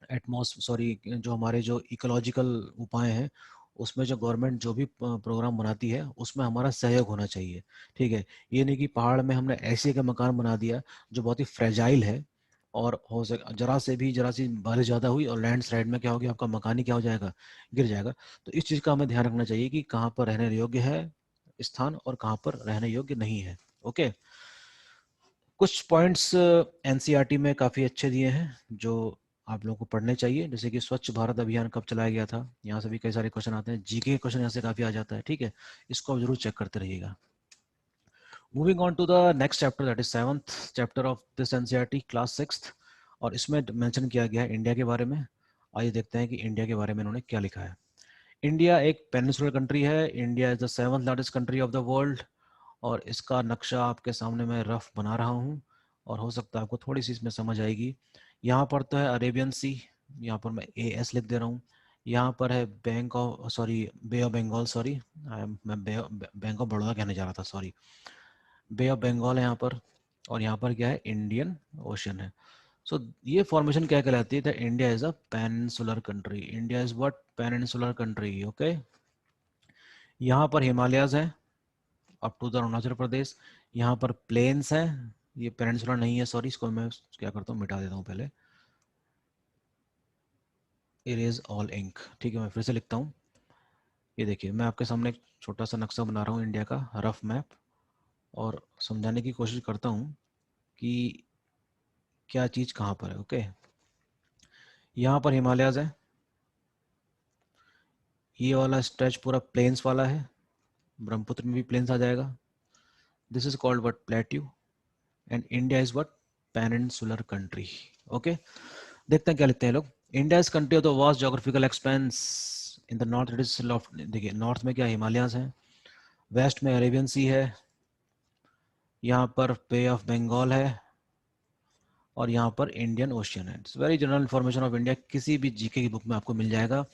जो हमारे जो इकोलॉजिकल उपाय हैं उसमें जो गवर्नमेंट जो भी प्रोग्राम बनाती है उसमें हमारा सहयोग होना चाहिए। ठीक है, ये नहीं कि पहाड़ में हमने ऐसे का मकान बना दिया जो बहुत ही फ्रेजाइल है, और हो सके जरा सी बारिश ज़्यादा हुई और लैंडस्लाइड में क्या हो गया, आपका मकान ही क्या हो जाएगा, गिर जाएगा। तो इस चीज़ का हमें ध्यान रखना चाहिए कि कहाँ पर रहने योग्य है स्थान और कहाँ पर रहने योग्य नहीं है। ओके, कुछ पॉइंट्स एनसीईआरटी में काफ़ी अच्छे दिए हैं जो आप लोगों को पढ़ने चाहिए, जैसे कि स्वच्छ भारत अभियान कब चलाया गया था, यहाँ से भी कई सारे क्वेश्चन आते हैं, जीके के क्वेश्चन यहाँ से काफ़ी आ जाता है। ठीक है, इसको आप जरूर चेक करते रहिएगा। Moving on to the next chapter, that is 7th chapter of this NCERT class 6th, और इसमें मेंशन किया गया है इंडिया के बारे में। आइए देखते हैं कि इंडिया के बारे में इन्होंने क्या लिखा है। इंडिया एक पेनिनसुलर कंट्री है। India is the 7th largest country of the world, और इसका नक्शा आपके सामने मैं रफ बना रहा हूँ, और हो सकता है आपको थोड़ी सी इसमें समझ आएगी। यहाँ पर तो है अरेबियन सी, यहाँ पर मैं AS लिख दे रहा हूँ। यहाँ पर है बे ऑफ बंगाल, मैं बैंक ऑफ बड़ौदा कहने जा रहा था, सॉरी, बे ऑफ बंगाल है यहाँ पर, और यहाँ पर क्या है, इंडियन ओशन है। सो ये फॉर्मेशन क्या कहलाती है, India is a peninsular country. India is what, peninsular country. Okay, यहाँ पर हिमालयाज है up to the Arunachal Pradesh, यहाँ पर प्लेन्स हैं, ये पेनिनसुला नहीं है, सॉरी, इसको मैं क्या करता हूँ, मिटा देता हूँ पहले, इरेज ऑल इंक। ठीक है, मैं फिर से लिखता हूँ। ये देखिए, मैं आपके सामने एक छोटा सा नक्शा बना रहा हूँ इंडिया का, रफ मैप, और समझाने की कोशिश करता हूँ कि क्या चीज़ कहाँ पर है। ओके, यहाँ पर हिमालयाज है, ये वाला स्ट्रेच पूरा प्लेन्स वाला है, ब्रह्मपुत्र में भी प्लेन्स आ जाएगा। This is called what, plateau, and India is what, peninsular country. Okay, देखते हैं क्या लिखते हैं लोग। India is country of the vast geographical expense in the north, it is, देखिए नॉर्थ में क्या हिमालयाज हैं, वेस्ट में अरेबियन सी है, यहाँ पर बे ऑफ बंगाल है, और यहाँ पर इंडियन ओशियन है। It's very general information of India, किसी भी जीके की बुक में आपको मिल जाएगा।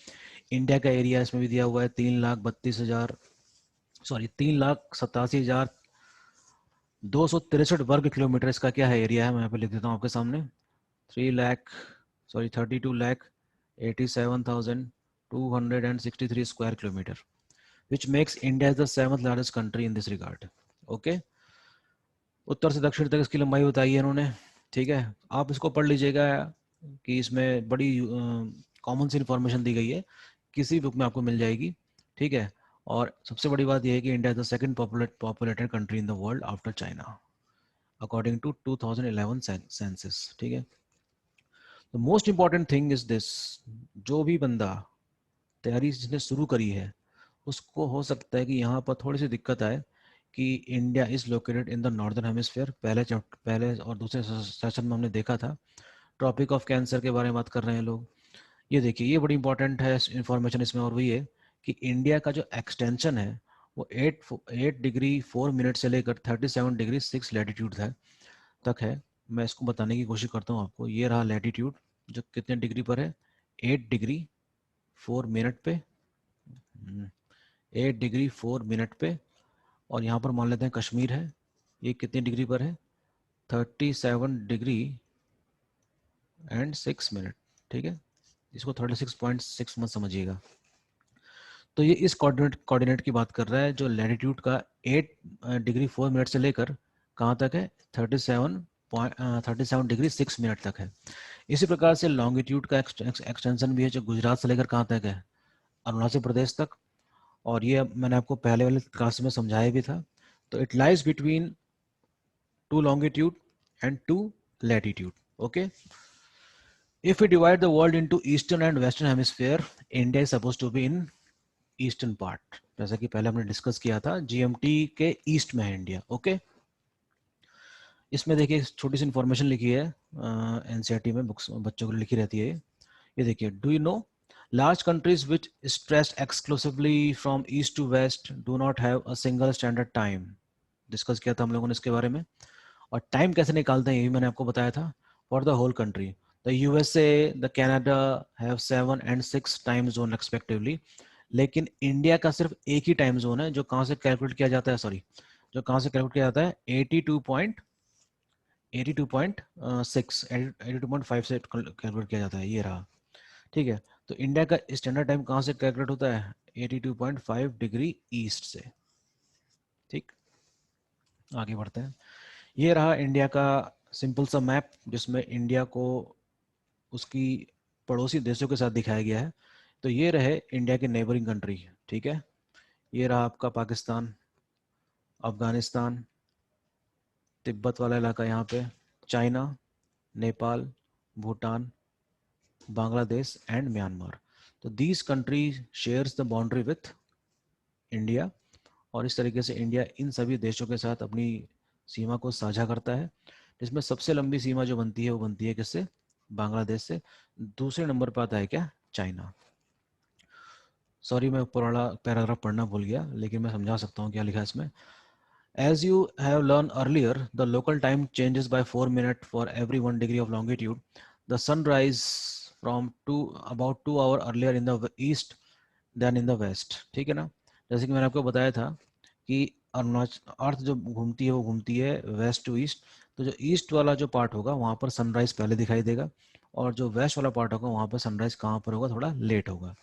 इंडिया का एरिया इसमें भी दिया हुआ है, 3,87,263 वर्ग किलोमीटर इसका क्या है, एरिया है। मैं यहाँ पे लिख देता हूँ आपके सामने, 32,87,263 square kilometre, which makes India as the 7th largest country in this regard. Okay? उत्तर से दक्षिण तक इसकी लंबाई बताई है इन्होंने। ठीक है, आप इसको पढ़ लीजिएगा कि इसमें बड़ी कॉमन सी इन्फॉर्मेशन दी गई है, किसी बुक में आपको मिल जाएगी। ठीक है, और सबसे बड़ी बात यह है कि India is the second populated country in the world after China according to 2011 census. ठीक है, the most important thing is this, जो भी बंदा तैयारी जिसने शुरू करी है उसको हो सकता है कि यहाँ पर थोड़ी सी दिक्कत आए कि India is located in the northern hemisphere. पहले और दूसरे सेशन में हमने देखा था, ट्रॉपिक ऑफ कैंसर के बारे में बात कर रहे हैं लोग। ये देखिए, ये बड़ी इंपॉर्टेंट है इंफॉर्मेशन इसमें, और वही है कि इंडिया का जो एक्सटेंशन है वो 8 डिग्री 4 मिनट से लेकर 37 डिग्री 6 लैटिट्यूड तक है। मैं इसको बताने की कोशिश करता हूँ आपको। ये रहा लैटिट्यूड जो कितने डिग्री पर है, 8 डिग्री 4 मिनट पे, 8 डिग्री 4 मिनट पे, और यहाँ पर मान लेते हैं कश्मीर है, ये कितनी डिग्री पर है, 37 डिग्री 6 मिनट। ठीक है, इसको 36.6 मत समझिएगा। तो ये इस कोऑर्डिनेट की बात कर रहा है जो लैटिट्यूड का 8 डिग्री 4 मिनट से लेकर कहाँ तक है, 37 डिग्री 6 मिनट तक है। इसी प्रकार से लॉन्गिट्यूड का एक्सटेंशन भी है जो गुजरात से लेकर कहाँ तक है, अरुणाचल प्रदेश तक, और ये मैंने आपको पहले वाले क्लास में समझाया भी था। तो it lies between 2 longitude and 2 latitude. Okay, if we divide the world into eastern and western hemisphere, India is supposed to be in eastern part, जैसा कि पहले हमने डिस्कस किया था, जीएमटी के ईस्ट में है इंडिया। ओके, इसमें देखिए छोटी सी इंफॉर्मेशन लिखी है एनसीईआरटी में, बुक्स बच्चों को लिखी रहती है। ये देखिए, do you know large countries which stress exclusively from east to west do not have a single standard time, discuss किया था हम लोगों ने इसके बारे में। और टाइम कैसे निकालते हैं ये भी मैंने आपको बताया था for the whole country. The USA, the Canada have 7 and 6 time zone respectively, लेकिन इंडिया का सिर्फ एक ही टाइम जोन है जो कहाँ से कैलकुलेट किया जाता है, सॉरी, जो कहाँ से कैलकुलेट किया जाता है 82.5 से कैलकुलेट किया जाता है, ये रहा। ठीक है, तो इंडिया का स्टैंडर्ड टाइम कहाँ से कैलकुलेट होता है 82.5 डिग्री ईस्ट से। ठीक, आगे बढ़ते हैं। ये रहा इंडिया का सिंपल सा मैप जिसमें इंडिया को उसकी पड़ोसी देशों के साथ दिखाया गया है। तो ये रहे इंडिया के नेबरिंग कंट्री, ठीक है। ये रहा आपका पाकिस्तान, अफगानिस्तान, तिब्बत वाला इलाका यहाँ पे, China, Nepal, Bhutan, Bangladesh and Myanmar. तो these country shares the boundary with India, और इस तरीके से इंडिया इन सभी देशों के साथ अपनी सीमा को साझा करता है, जिसमें सबसे लंबी सीमा जो बनती है वो बनती है किससे, बांग्लादेश से। दूसरे नंबर पर आता है क्या, चाइना। सॉरी मैं ऊपर वाला पैराग्राफ पढ़ना भूल गया, लेकिन मैं समझा सकता हूँ क्या लिखा है इसमें। As you have learned earlier, the local time changes by 4 minutes for every 1 degree of longitude. The sun rises from about 2 hours earlier in the east than in the west. ठीक है ना। जैसे कि मैंने आपको बताया था कि अर्थ जो घूमती है वो घूमती है वेस्ट टू ईस्ट। तो जो ईस्ट वाला जो पार्ट होगा वहाँ पर सनराइज पहले दिखाई देगा, और जो वेस्ट वाला पार्ट होगा वहाँ पर सनराइज कहाँ पर होगा, थोड़ा लेट होगा।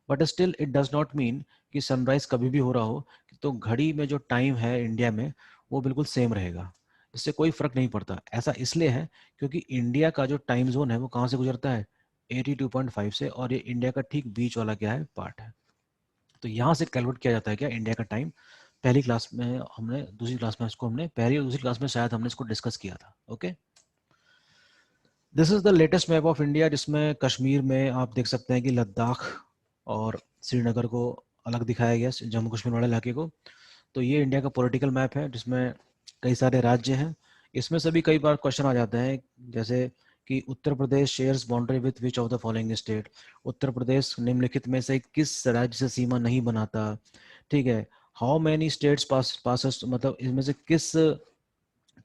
But still it does not mean कि सनराइज कभी भी हो रहा हो। तो घड़ी में जो टाइम है इंडिया में वो बिल्कुल सेम रहेगा, इससे कोई फर्क नहीं पड़ता। ऐसा इसलिए है क्योंकि इंडिया का जो टाइम जोन है वो कहाँ से गुजरता है 82.5 से, और ये इंडिया का ठीक बीच वाला क्या है, पार्ट है। तो यहाँ से कैलकुलेट किया जाता है क्या इंडिया का टाइम। पहली क्लास में हमने, दूसरी क्लास में इसको हमने, पहली और दूसरी क्लास में शायद हमने इसको डिस्कस किया था। Okay, this is the latest map of India, जिसमें कश्मीर में आप देख सकते हैं कि लद्दाख और श्रीनगर को अलग दिखाया गया, जम्मू कश्मीर वाले इलाके को। तो ये इंडिया का पॉलिटिकल मैप है जिसमें कई सारे राज्य हैं। इसमें से भी कई बार क्वेश्चन आ जाते हैं, जैसे कि Uttar Pradesh shares boundary with which of the following state. Uttar Pradesh निम्नलिखित में से किस राज्य से सीमा नहीं बनाता। ठीक है, हाउ मैनी स्टेट्स पास, मतलब इसमें से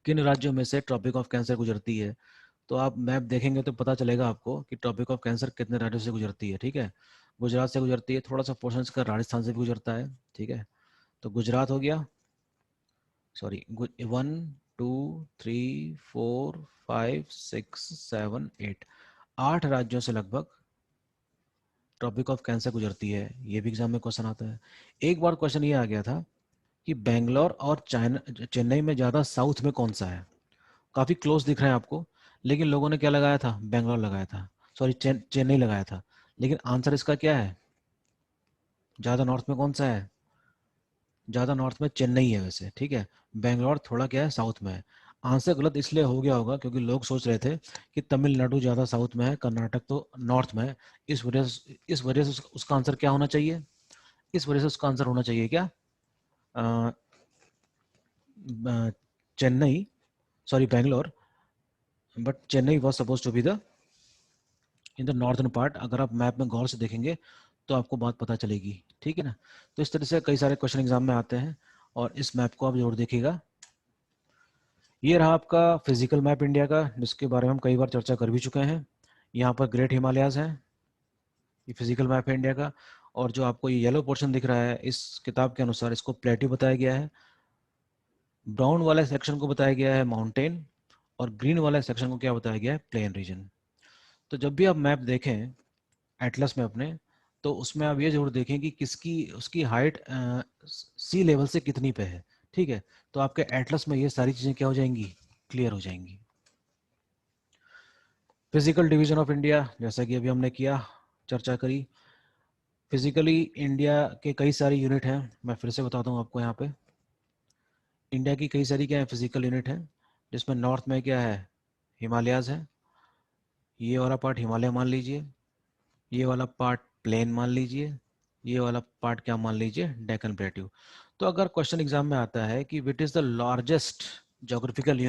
किन राज्यों में से ट्रॉपिक ऑफ कैंसर गुजरती है। तो आप मैप देखेंगे तो पता चलेगा आपको कि ट्रॉपिक ऑफ कैंसर कितने राज्यों से गुजरती है। ठीक है, गुजरात से गुजरती है, थोड़ा सा पोर्शन इसका राजस्थान से भी गुजरता है। ठीक है, तो गुजरात हो गया, सॉरी, 1 2 3 4 5 6 7 8, 8 राज्यों से लगभग ट्रॉपिक ऑफ कैंसर गुजरती है। ये भी एग्जाम में क्वेश्चन आता है। एक बार क्वेश्चन ये आ गया था कि बेंगलोर और चेन्नई में ज़्यादा साउथ में कौन सा है। काफ़ी क्लोज दिख रहे हैं आपको, लेकिन लोगों ने क्या लगाया था, बेंगलोर लगाया था, सॉरी चेन्नई लगाया था। लेकिन आंसर इसका क्या है, ज़्यादा नॉर्थ में कौन सा है, ज़्यादा नॉर्थ में चेन्नई है वैसे। ठीक है, बेंगलोर थोड़ा क्या है, साउथ में है। आंसर गलत इसलिए हो गया होगा क्योंकि लोग सोच रहे थे कि तमिलनाडु ज़्यादा साउथ में है, कर्नाटक तो नॉर्थ में है। इस वजह से उसका आंसर क्या होना चाहिए, इस वजह से उसका आंसर होना चाहिए क्या, Chennai, sorry Bangalore, but Chennai was suppose to be the in the northern part. अगर आप मैप में गौर से देखेंगे तो आपको बात पता चलेगी। ठीक है ना। तो इस तरह से कई सारे क्वेश्चन एग्जाम में आते हैं, और इस मैप को आप जरूर देखिएगा। ये रहा आपका फिजिकल मैप इंडिया का, जिसके बारे में हम कई बार चर्चा कर भी चुके हैं। यहाँ पर ग्रेट हिमालयाज हैं, ये फिजिकल मैप है इंडिया का। और जो आपको ये येलो पोर्शन दिख रहा है, इस किताब के अनुसार इसको प्लेट्यू बताया गया है। ब्राउन वाले सेक्शन को बताया गया है माउंटेन, और ग्रीन वाले सेक्शन को क्या बताया गया है, प्लेन रीजन। तो जब भी आप मैप देखें एटलस में अपने, तो उसमें आप ये जरूर देखें कि किसकी उसकी हाइट सी लेवल से कितनी पे है। ठीक है, तो आपके एटलस में ये सारी चीज़ें क्या हो जाएंगी, क्लियर हो जाएंगी। फिजिकल डिवीजन ऑफ इंडिया, जैसा कि अभी हमने किया, चर्चा करी। फिजिकली इंडिया के कई सारे यूनिट हैं, मैं फिर से बताता हूँ आपको। यहाँ पे इंडिया की कई सारी क्या है, फिजिकल यूनिट है, जिसमें नॉर्थ में क्या है, हिमालयाज है। ये वाला पार्ट हिमालय मान लीजिए, ये वाला पार्ट प्लेन मान लीजिए, ये वाला पार्ट क्या मान लीजिए, डेक्कन प्लेट्यू। तो अगर क्वेश्चन एग्जाम में आता है कि which is the largest geographical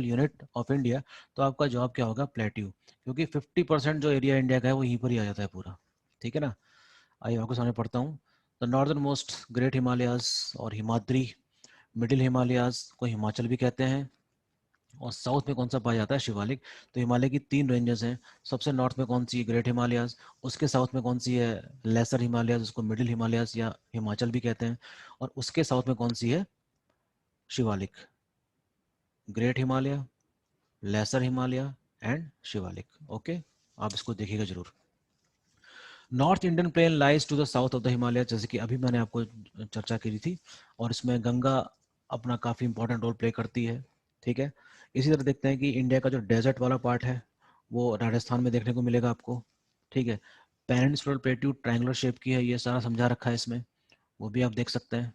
unit of India, तो आपका जवाब क्या होगा, प्लेट्यू। क्योंकि 50% जो एरिया इंडिया का है वो यहीं पर ही आ जाता है पूरा, ठीक है ना। आइए आपके सामने पढ़ता हूँ। The northern most great Himalayas और हिमाद्री, मिडिल हिमालयाज को हिमाचल भी कहते हैं, और साउथ में कौन सा पाया जाता है, शिवालिक। तो हिमालय की 3 रेंजेस हैं। सबसे नॉर्थ में कौन सी है, ग्रेट हिमालयाज। उसके साउथ में कौन सी है, लेसर हिमालयाज, उसको मिडिल हिमालयाज या हिमाचल भी कहते हैं। और उसके साउथ में कौन सी है, Shivalik. Great Himalaya, lesser Himalaya and Shivalik. Okay, आप इसको देखिएगा जरूर। North Indian plain lies to the south of the Himalaya, जैसे कि अभी मैंने आपको चर्चा की थी, और इसमें गंगा अपना काफ़ी इंपॉर्टेंट रोल प्ले करती है, ठीक है। इसी तरह देखते हैं कि इंडिया का जो डेजर्ट वाला पार्ट है वो राजस्थान में देखने को मिलेगा आपको, ठीक है। पेनिनसुलर प्लेट्यू ट्रायंगुलर शेप की है, ये सारा समझा रखा है इसमें, वो भी आप देख सकते हैं,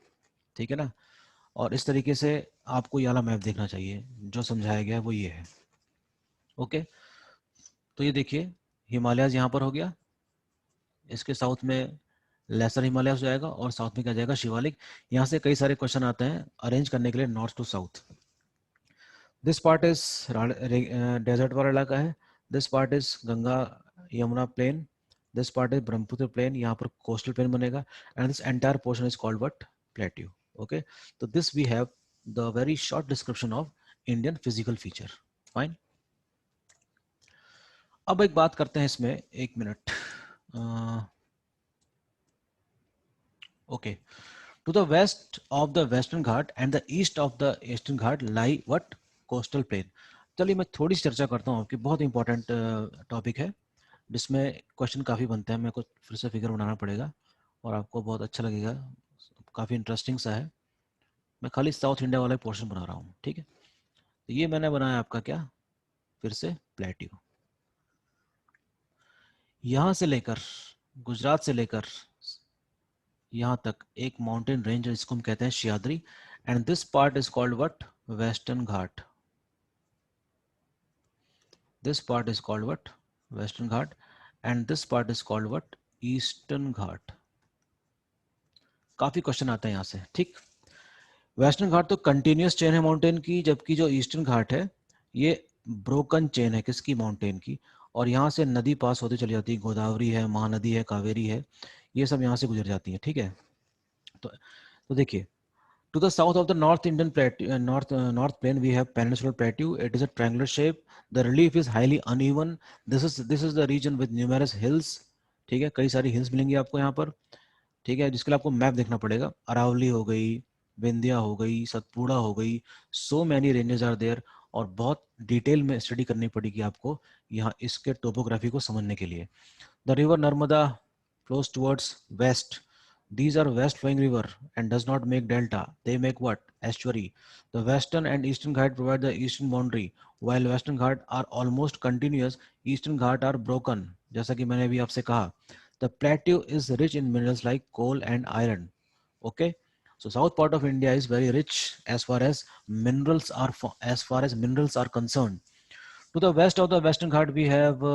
ठीक है ना। और इस तरीके से आपको ये वाला मैप देखना चाहिए, जो समझाया गया है वो ये है। ओके, तो ये देखिए हिमालयाज यहाँ पर हो गया, इसके साउथ में लेसर हिमालय हो जाएगा, और साउथ में क्या जाएगा, शिवालिक। यहाँ से कई सारे क्वेश्चन आते हैं अरेंज करने के लिए north to south. This part is desert वाला इलाका है, this part is Ganga Yamuna plain, this part is Brahmaputra plain, यहाँ पर कोस्टल प्लेन बनेगा, and this entire portion is called what, plateau. Okay, तो this we have the very short description of Indian physical feature. Fine, अब एक बात करते हैं इसमें, एक minute. Okay, to the west of the western ghat and the east of the eastern ghat lie what, coastal plain। चलिए मैं थोड़ी सी चर्चा करता हूँ आपकी, बहुत इंपॉर्टेंट टॉपिक है जिसमें क्वेश्चन काफ़ी बनते हैं, मेरे को फिर से फिगर बनाना पड़ेगा और आपको बहुत अच्छा लगेगा, काफ़ी इंटरेस्टिंग सा है। मैं खाली साउथ इंडिया वाला पोर्शन बना रहा हूँ, ठीक है। तो ये मैंने बनाया आपका क्या, फिर से प्लेट्यू, यहाँ से लेकर गुजरात से लेकर यहाँ तक एक माउंटेन रेंज है, इसको हम कहते हैं Sahyadri, and this part is called what, Western Ghat. This part is called what, Western Ghat, and this part is called what, Eastern Ghat. काफी क्वेश्चन आते हैं यहाँ से, ठीक। वेस्टर्न घाट तो कंटिन्यूस चेन है माउंटेन की, जबकि जो ईस्टर्न घाट है ये ब्रोकन चेन है, किसकी, माउंटेन की। और यहाँ से नदी पास होती चली जाती है, गोदावरी है, महानदी है, कावेरी है, ये सब यहाँ से गुजर जाती है, ठीक है। तो देखिए, to the south of the North Indian plateau, North Plain, we have Peninsular Plateau. It is a triangular shape. The relief is highly uneven. This is the region with numerous hills. ठीक है, कई सारी hills मिलेंगी आपको यहाँ पर, ठीक है, जिसके लिए आपको मैप देखना पड़ेगा। अरावली हो गई, विंध्या हो गई, सतपुड़ा हो गई, so many ranges are there, और बहुत डिटेल में स्टडी करनी पड़ेगी आपको यहाँ इसके टोपोग्राफी को समझने के लिए। The river Narmada flows towards west. These are west flowing river and does not make delta. They make what? Estuary. The western and eastern Ghat provide the eastern boundary. While western Ghat are almost continuous, eastern Ghat are broken. जैसा कि मैंने अभी आपसे कहा, the plateau is rich in minerals like coal and iron. Okay, so south part of India is very rich as far as minerals are concerned. To the west of the western Ghat we have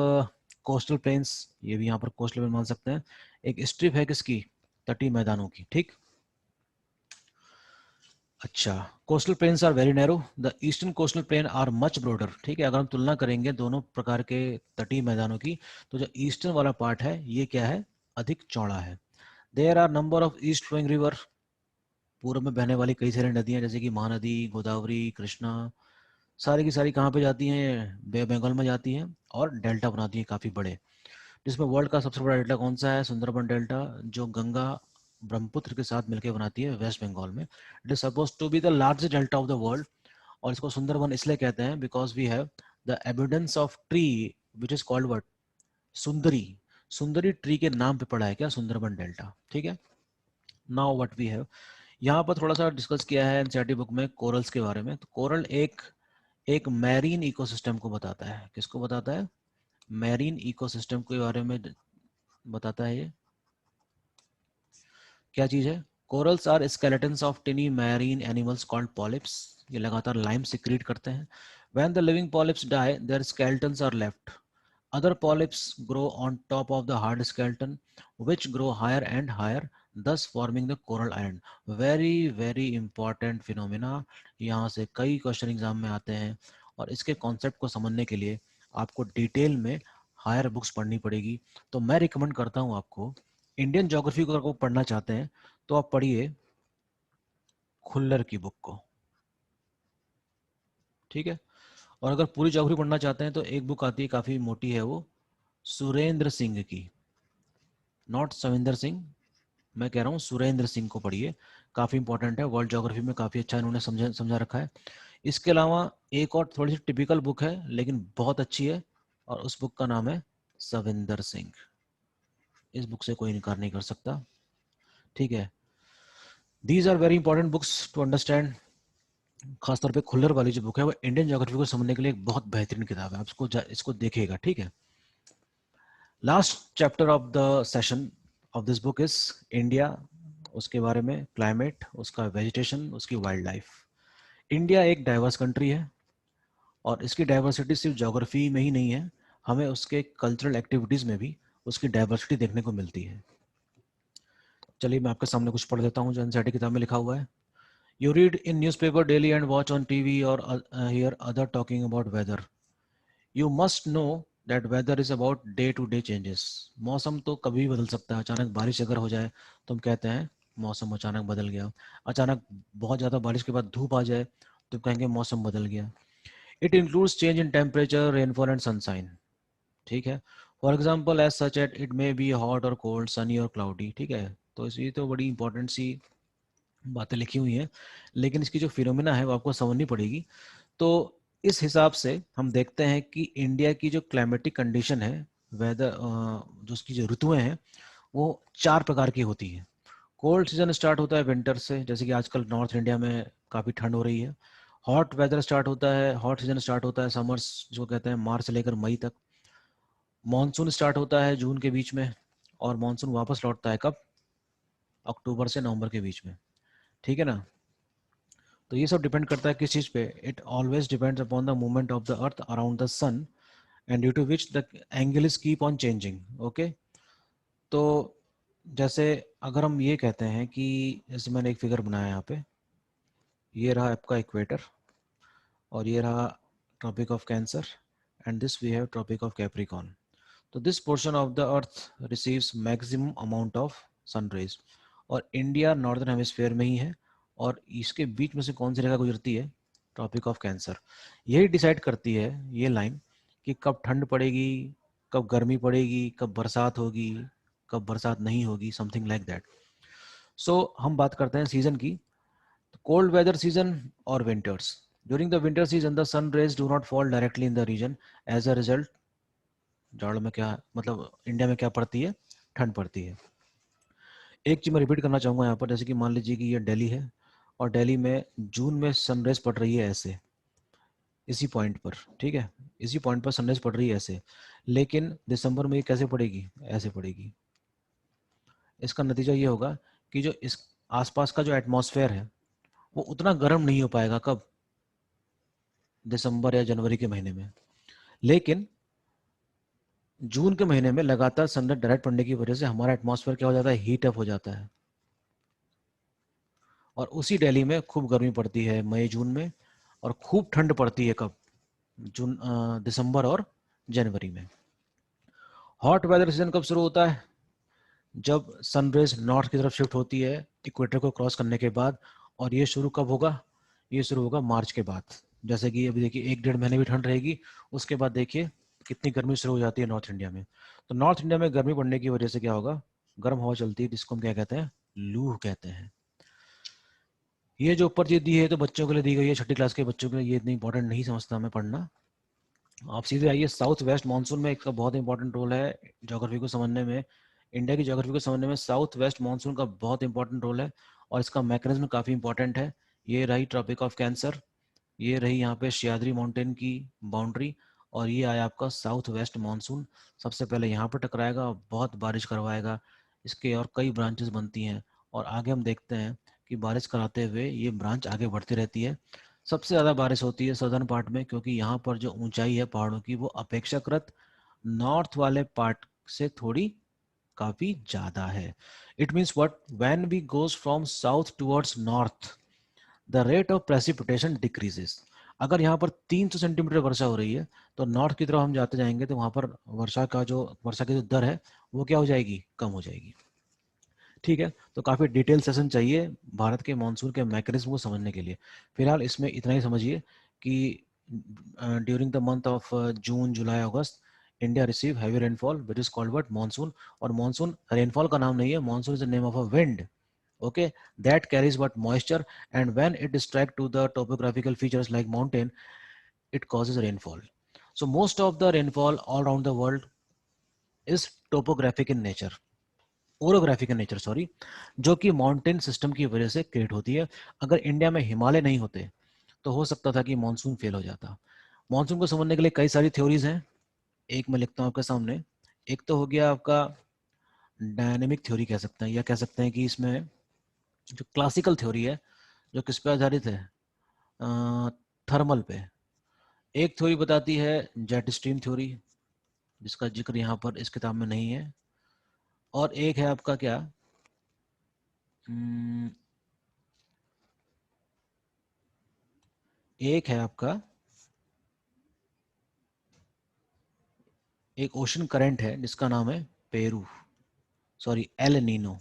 coastal planes, ये भी यहाँ पर coastal plane मान सकते हैं। एक strip है किसकी, तटीय मैदानों की, ठीक। अच्छा, coastal plains are very narrow, the eastern coastal plain are much broader, ठीक है। अगर हम तुलना करेंगे दोनों प्रकार के तटीय मैदानों की, तो जो ईस्टर्न वाला पार्ट है ये क्या है, अधिक चौड़ा है। There are number of east flowing river, पूर्व में बहने वाली कई सारी नदियां, जैसे कि महानदी, गोदावरी, कृष्णा, सारी की सारी कहाँ पे जाती हैं, बे बंगाल में जाती हैं, और डेल्टा बनाती हैं काफ़ी बड़े, जिसमें वर्ल्ड का सबसे बड़ा डेल्टा कौन सा है, सुंदरबन डेल्टा, जो गंगा ब्रह्मपुत्र के साथ मिलकर बनाती है वेस्ट बंगाल में। It is suppose to be the largest delta of the world, और इसको सुंदरबन इसलिए कहते हैं because we have the evidence of tree which is called what, Sundari. Sundari tree के नाम पे पड़ा है क्या, सुंदरबन डेल्टा, ठीक है। नाउ व्हाट वी हैव, यहाँ पर थोड़ा सा डिस्कस किया है एनसीईआरटी बुक में कोरल्स के बारे में। तो कोरल एक एक मैरीन इकोसिस्टम को बताता है, किसको बताता है, मैरीन इकोसिस्टम के बारे में बताता है। ये क्या चीज है, corals are skeletons of tiny marine animals called polyps, ये लगातार लाइम सिक्रीट करते हैं। When the living polyps die their skeletons are left, other polyps grow on top of the hard skeleton which grow higher and higher, thus forming the coral island। very very important phenomena, यहाँ से कई question exam में आते हैं, और इसके concept को समझने के लिए आपको डिटेल में हायर बुक्स पढ़नी पड़ेगी। तो मैं रिकमेंड करता हूँ आपको, इंडियन ज्योग्राफी को अगर पढ़ना चाहते हैं तो आप पढ़िए खुल्लर की बुक को, ठीक है। और अगर पूरी ज्योग्राफी पढ़ना चाहते हैं तो एक बुक आती है, काफ़ी मोटी है वो, सुरेंद्र सिंह की, नॉट सविंदर सिंह, मैं कह रहा हूँ सुरेंद्र सिंह को पढ़िए, काफ़ी इंपॉर्टेंट है, वर्ल्ड ज्योग्राफी में काफ़ी अच्छा इन्होंने समझा रखा है। इसके अलावा एक और थोड़ी सी टिपिकल बुक है लेकिन बहुत अच्छी है, और उस बुक का नाम है सविंदर सिंह। इस बुक से कोई इनकार नहीं कर सकता, ठीक है। These are very important books to understand. खासतौर पे खुल्लर वाली जो बुक है वो इंडियन ज्योग्राफी को समझने के लिए एक बहुत बेहतरीन किताब है, आप इसको देखिएगा, ठीक है। Last chapter of the session of this book is India, उसके बारे में, क्लाइमेट, उसका वेजिटेशन, उसकी वाइल्ड लाइफ। इंडिया एक डाइवर्स कंट्री है और इसकी डाइवर्सिटी सिर्फ ज्योग्राफी में ही नहीं है, हमें उसके कल्चरल एक्टिविटीज़ में भी उसकी डाइवर्सिटी देखने को मिलती है। चलिए मैं आपके सामने कुछ पढ़ देता हूँ जो एनसीईआरटी किताब में लिखा हुआ है। You read in newspaper daily and watch on TV और hear other talking about weather. You must know that weather is about day to day changes. मौसम तो कभी भी बदल सकता है, अचानक बारिश अगर हो जाए तो हम कहते हैं मौसम अचानक बदल गया, अचानक बहुत ज़्यादा बारिश के बाद धूप आ जाए तो कहेंगे मौसम बदल गया। It includes change in temperature, rainfall and sunshine, ठीक है। For example as such at it may be hot और कोल्ड, सनी और क्लाउडी, ठीक है। तो ये तो बड़ी इंपॉर्टेंट सी बातें लिखी हुई हैं, लेकिन इसकी जो फिनोमिना है वो आपको समझनी पड़ेगी। तो इस हिसाब से हम देखते हैं कि इंडिया की जो क्लाइमेटिक कंडीशन है, वेदर, जो उसकी जो ऋतुएं हैं वो 4 प्रकार की होती हैं। कोल्ड सीजन स्टार्ट होता है विंटर से, जैसे कि आजकल नॉर्थ इंडिया में काफ़ी ठंड हो रही है। हॉट वेदर स्टार्ट होता है, हॉट सीजन स्टार्ट होता है समर्स जो कहते हैं मार्च से लेकर मई तक। मॉनसून स्टार्ट होता है जून के बीच में, और मॉनसून वापस लौटता है कब, अक्टूबर से नवंबर के बीच में, ठीक है ना। तो ये सब डिपेंड करता है किस चीज़ पे, it always depends upon the movement of the earth around the sun and due to which the angle is keep on changing, okay. तो जैसे अगर हम ये कहते हैं कि, जैसे मैंने एक फिगर बनाया यहाँ पे, ये रहा आपका इक्वेटर और ये रहा tropic of Cancer, and this we have tropic of Capricorn. तो this portion of the earth receives maximum amount of sun rays, और इंडिया नॉर्दर्न हेमिस्फीयर में ही है, और इसके बीच में से कौन सी रेखा गुजरती है, ट्रॉपिक ऑफ कैंसर। यही डिसाइड करती है ये लाइन कि कब ठंड पड़ेगी, कब गर्मी पड़ेगी, कब बरसात होगी, कब बरसात नहीं होगी, समथिंग लाइक दैट। सो हम बात करते हैं सीजन की, कोल्ड वेदर सीजन और winters. During the winter season the sun rays do not fall directly in the region, as a result जाड़ों में क्या मतलब इंडिया में क्या पड़ती है, ठंड पड़ती है। एक चीज मैं रिपीट करना चाहूंगा यहाँ पर, जैसे कि मान लीजिए कि ये दिल्ली है और दिल्ली में जून में सनराइज पड़ रही है ऐसे, इसी पॉइंट पर, ठीक है, इसी पॉइंट पर सनराइज पड़ रही है ऐसे, लेकिन दिसंबर में ये कैसे पड़ेगी, ऐसे पड़ेगी। इसका नतीजा ये होगा कि जो इस आसपास का जो एटमॉस्फेयर है वो उतना गर्म नहीं हो पाएगा, कब, दिसंबर या जनवरी के महीने में। लेकिन जून के महीने में लगातार सनलाइट डायरेक्ट पड़ने की वजह से हमारा एटमॉस्फेयर क्या हो जाता है, हीट अप हो जाता है, और उसी दिल्ली में खूब गर्मी पड़ती है मई जून में, और खूब ठंड पड़ती है कब, दिसंबर और जनवरी में। हॉट वेदर सीजन कब शुरू होता है, जब सनरेज नॉर्थ की तरफ शिफ्ट होती है इक्वेटर को क्रॉस करने के बाद, और ये शुरू कब होगा, ये शुरू होगा मार्च के बाद। जैसे कि अभी देखिए 1-1.5 महीने भी ठंड रहेगी, उसके बाद देखिए कितनी गर्मी शुरू हो जाती है नॉर्थ इंडिया में। तो नॉर्थ इंडिया में गर्मी बढ़ने की वजह से क्या होगा, गर्म हवा चलती है जिसको हम क्या कहते हैं, लू कहते हैं। ये जो ऊपर चीज दी है तो बच्चों के लिए दी गई है, छठी क्लास के बच्चों के लिए, ये इतनी इंपॉर्टेंट नहीं समझता हमें पढ़ना। आप सीधे आइए, साउथ वेस्ट मानसून में इसका बहुत इंपॉर्टेंट रोल है ज्योग्राफी को समझने में, इंडिया की ज्योग्राफी को समझने में साउथ वेस्ट मानसून का बहुत इंपॉर्टेंट रोल है, और इसका मैकेनिज्म काफ़ी इंपॉर्टेंट है। ये रही ट्रॉपिक ऑफ कैंसर, ये रही यहाँ पे सह्याद्री माउंटेन की बाउंड्री, और ये आया आपका साउथ वेस्ट मानसून। सबसे पहले यहाँ पर टकराएगा और बहुत बारिश करवाएगा, इसके और कई ब्रांचेस बनती हैं, और आगे हम देखते हैं कि बारिश कराते हुए ये ब्रांच आगे बढ़ती रहती है। सबसे ज़्यादा बारिश होती है सदर्न पार्ट में, क्योंकि यहाँ पर जो ऊंचाई है पहाड़ों की वो अपेक्षाकृत नॉर्थ वाले पार्ट से थोड़ी काफ़ी ज़्यादा है। It means what, when we goes from south towards north the rate of precipitation decreases. अगर यहाँ पर 300 सेंटीमीटर वर्षा हो रही है तो नॉर्थ की तरफ हम जाते जाएंगे तो वहाँ पर वर्षा की जो दर है वो क्या हो जाएगी, कम हो जाएगी। ठीक है, तो काफ़ी डिटेल सेशन चाहिए भारत के मानसून के मैकेनिज्म को समझने के लिए। फिलहाल इसमें इतना ही समझिए कि during the month of June July August India receive heavy rainfall which is called what, monsoon. और मानसून रेनफॉल का नाम नहीं है, monsoon is the name of a wind, okay, that carries what moisture, and when it strikes to the topographical features like mountain, it causes rainfall. So most of the rainfall all around the world is topographic in nature, orographic in nature sorry, जो कि mountain system की वजह से create होती है। अगर India में हिमालय नहीं होते तो हो सकता था कि मानसून फेल हो जाता। मानसून को समझने के लिए कई सारी थ्योरीज हैं, एक मैं लिखता हूँ आपके सामने। एक तो हो गया आपका डायनेमिक थ्योरी कह सकते हैं, या कह सकते हैं कि इसमें जो क्लासिकल थ्योरी है जो किस पे आधारित है, थर्मल पे। एक थ्योरी बताती है जेट स्ट्रीम थ्योरी, जिसका जिक्र यहाँ पर इस किताब में नहीं है। और एक है आपका क्या, एक है आपका, एक ओशन करंट है जिसका नाम है Peru, sorry El Nino.